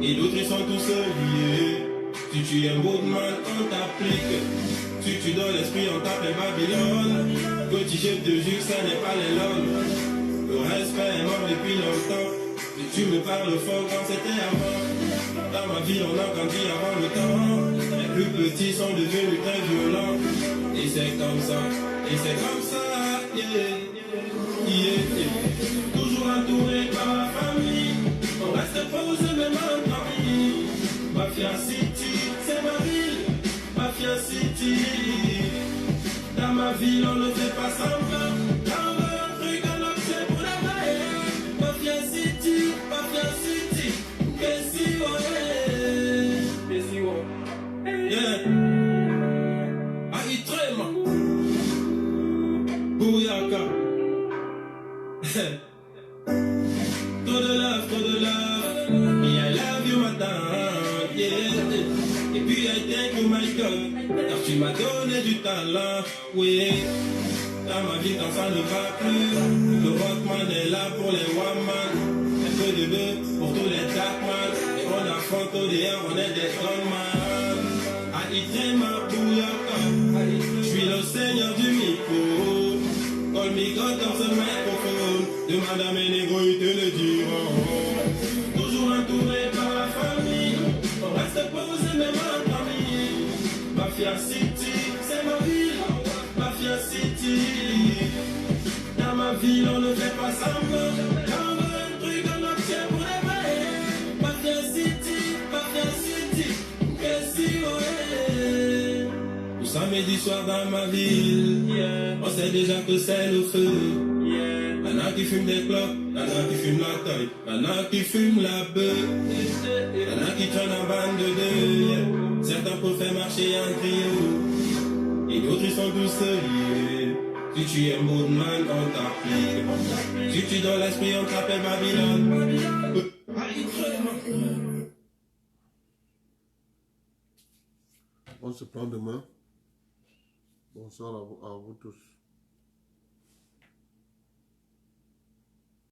Et d'autres ils sont tous liés. Si tu es Moodman, on t'applique. Si tu donnes l'esprit, on t'appelle Babylone. Petit je te jure, ça n'est pas les langues. Le respect est mort depuis longtemps. Si tu me parles fort quand c'était avant. Dans ma vie, on a grandi avant le temps. Les plus petits sont devenus très violents. Et c'est comme ça, yeah, yeah, yeah. Toujours entouré par la famille. On reste posé même en famille. Mafia City, c'est ma ville. Mafia City. Dans ma ville, on ne fait pas semblant. Dans un truc, on obtient pour la maille. Mafia City, Kessi, ouais. Yeah. Aitrema. Bouyaka. Trop de love. Me, I love you, madame. Yeah. Et puis, I thank you, my God. Car tu m'as donné du talent. Oui. Dans ma vie, quand ça ne va plus. Le rockman est là pour les one-man. Un peu de deux pour tous les darkman. Et on affronte au dehors, on est des strongman. Aitrema, Bouyaka. Je suis le seigneur du micro. Call me God dans ce microphone. Demande à mes négros, ils te le diront. Toujours entouré par la famille. On reste posé même en famille. Mafia City, c'est ma ville. Mafia City. Dans ma ville, on ne fait pas semblant. Dans un truc, on obtient pour les vrais. Mafia City. Kessi, ouais. Tout samedi soir dans ma ville, on sait déjà que c'est le feu. Y'en a qui fument des clopes, y'en a qui fument la taille, y'en a qui fument la bœuf. Y'en a qui traînent en bande de deux. Certains peuvent faire marcher en trio. Et d'autres ils sont tous liés. Si tu es Moodman, on t'applique. Si tu donnes l'esprit, on t'appelle Babylone. On se prend demain. Bonsoir à vous tous.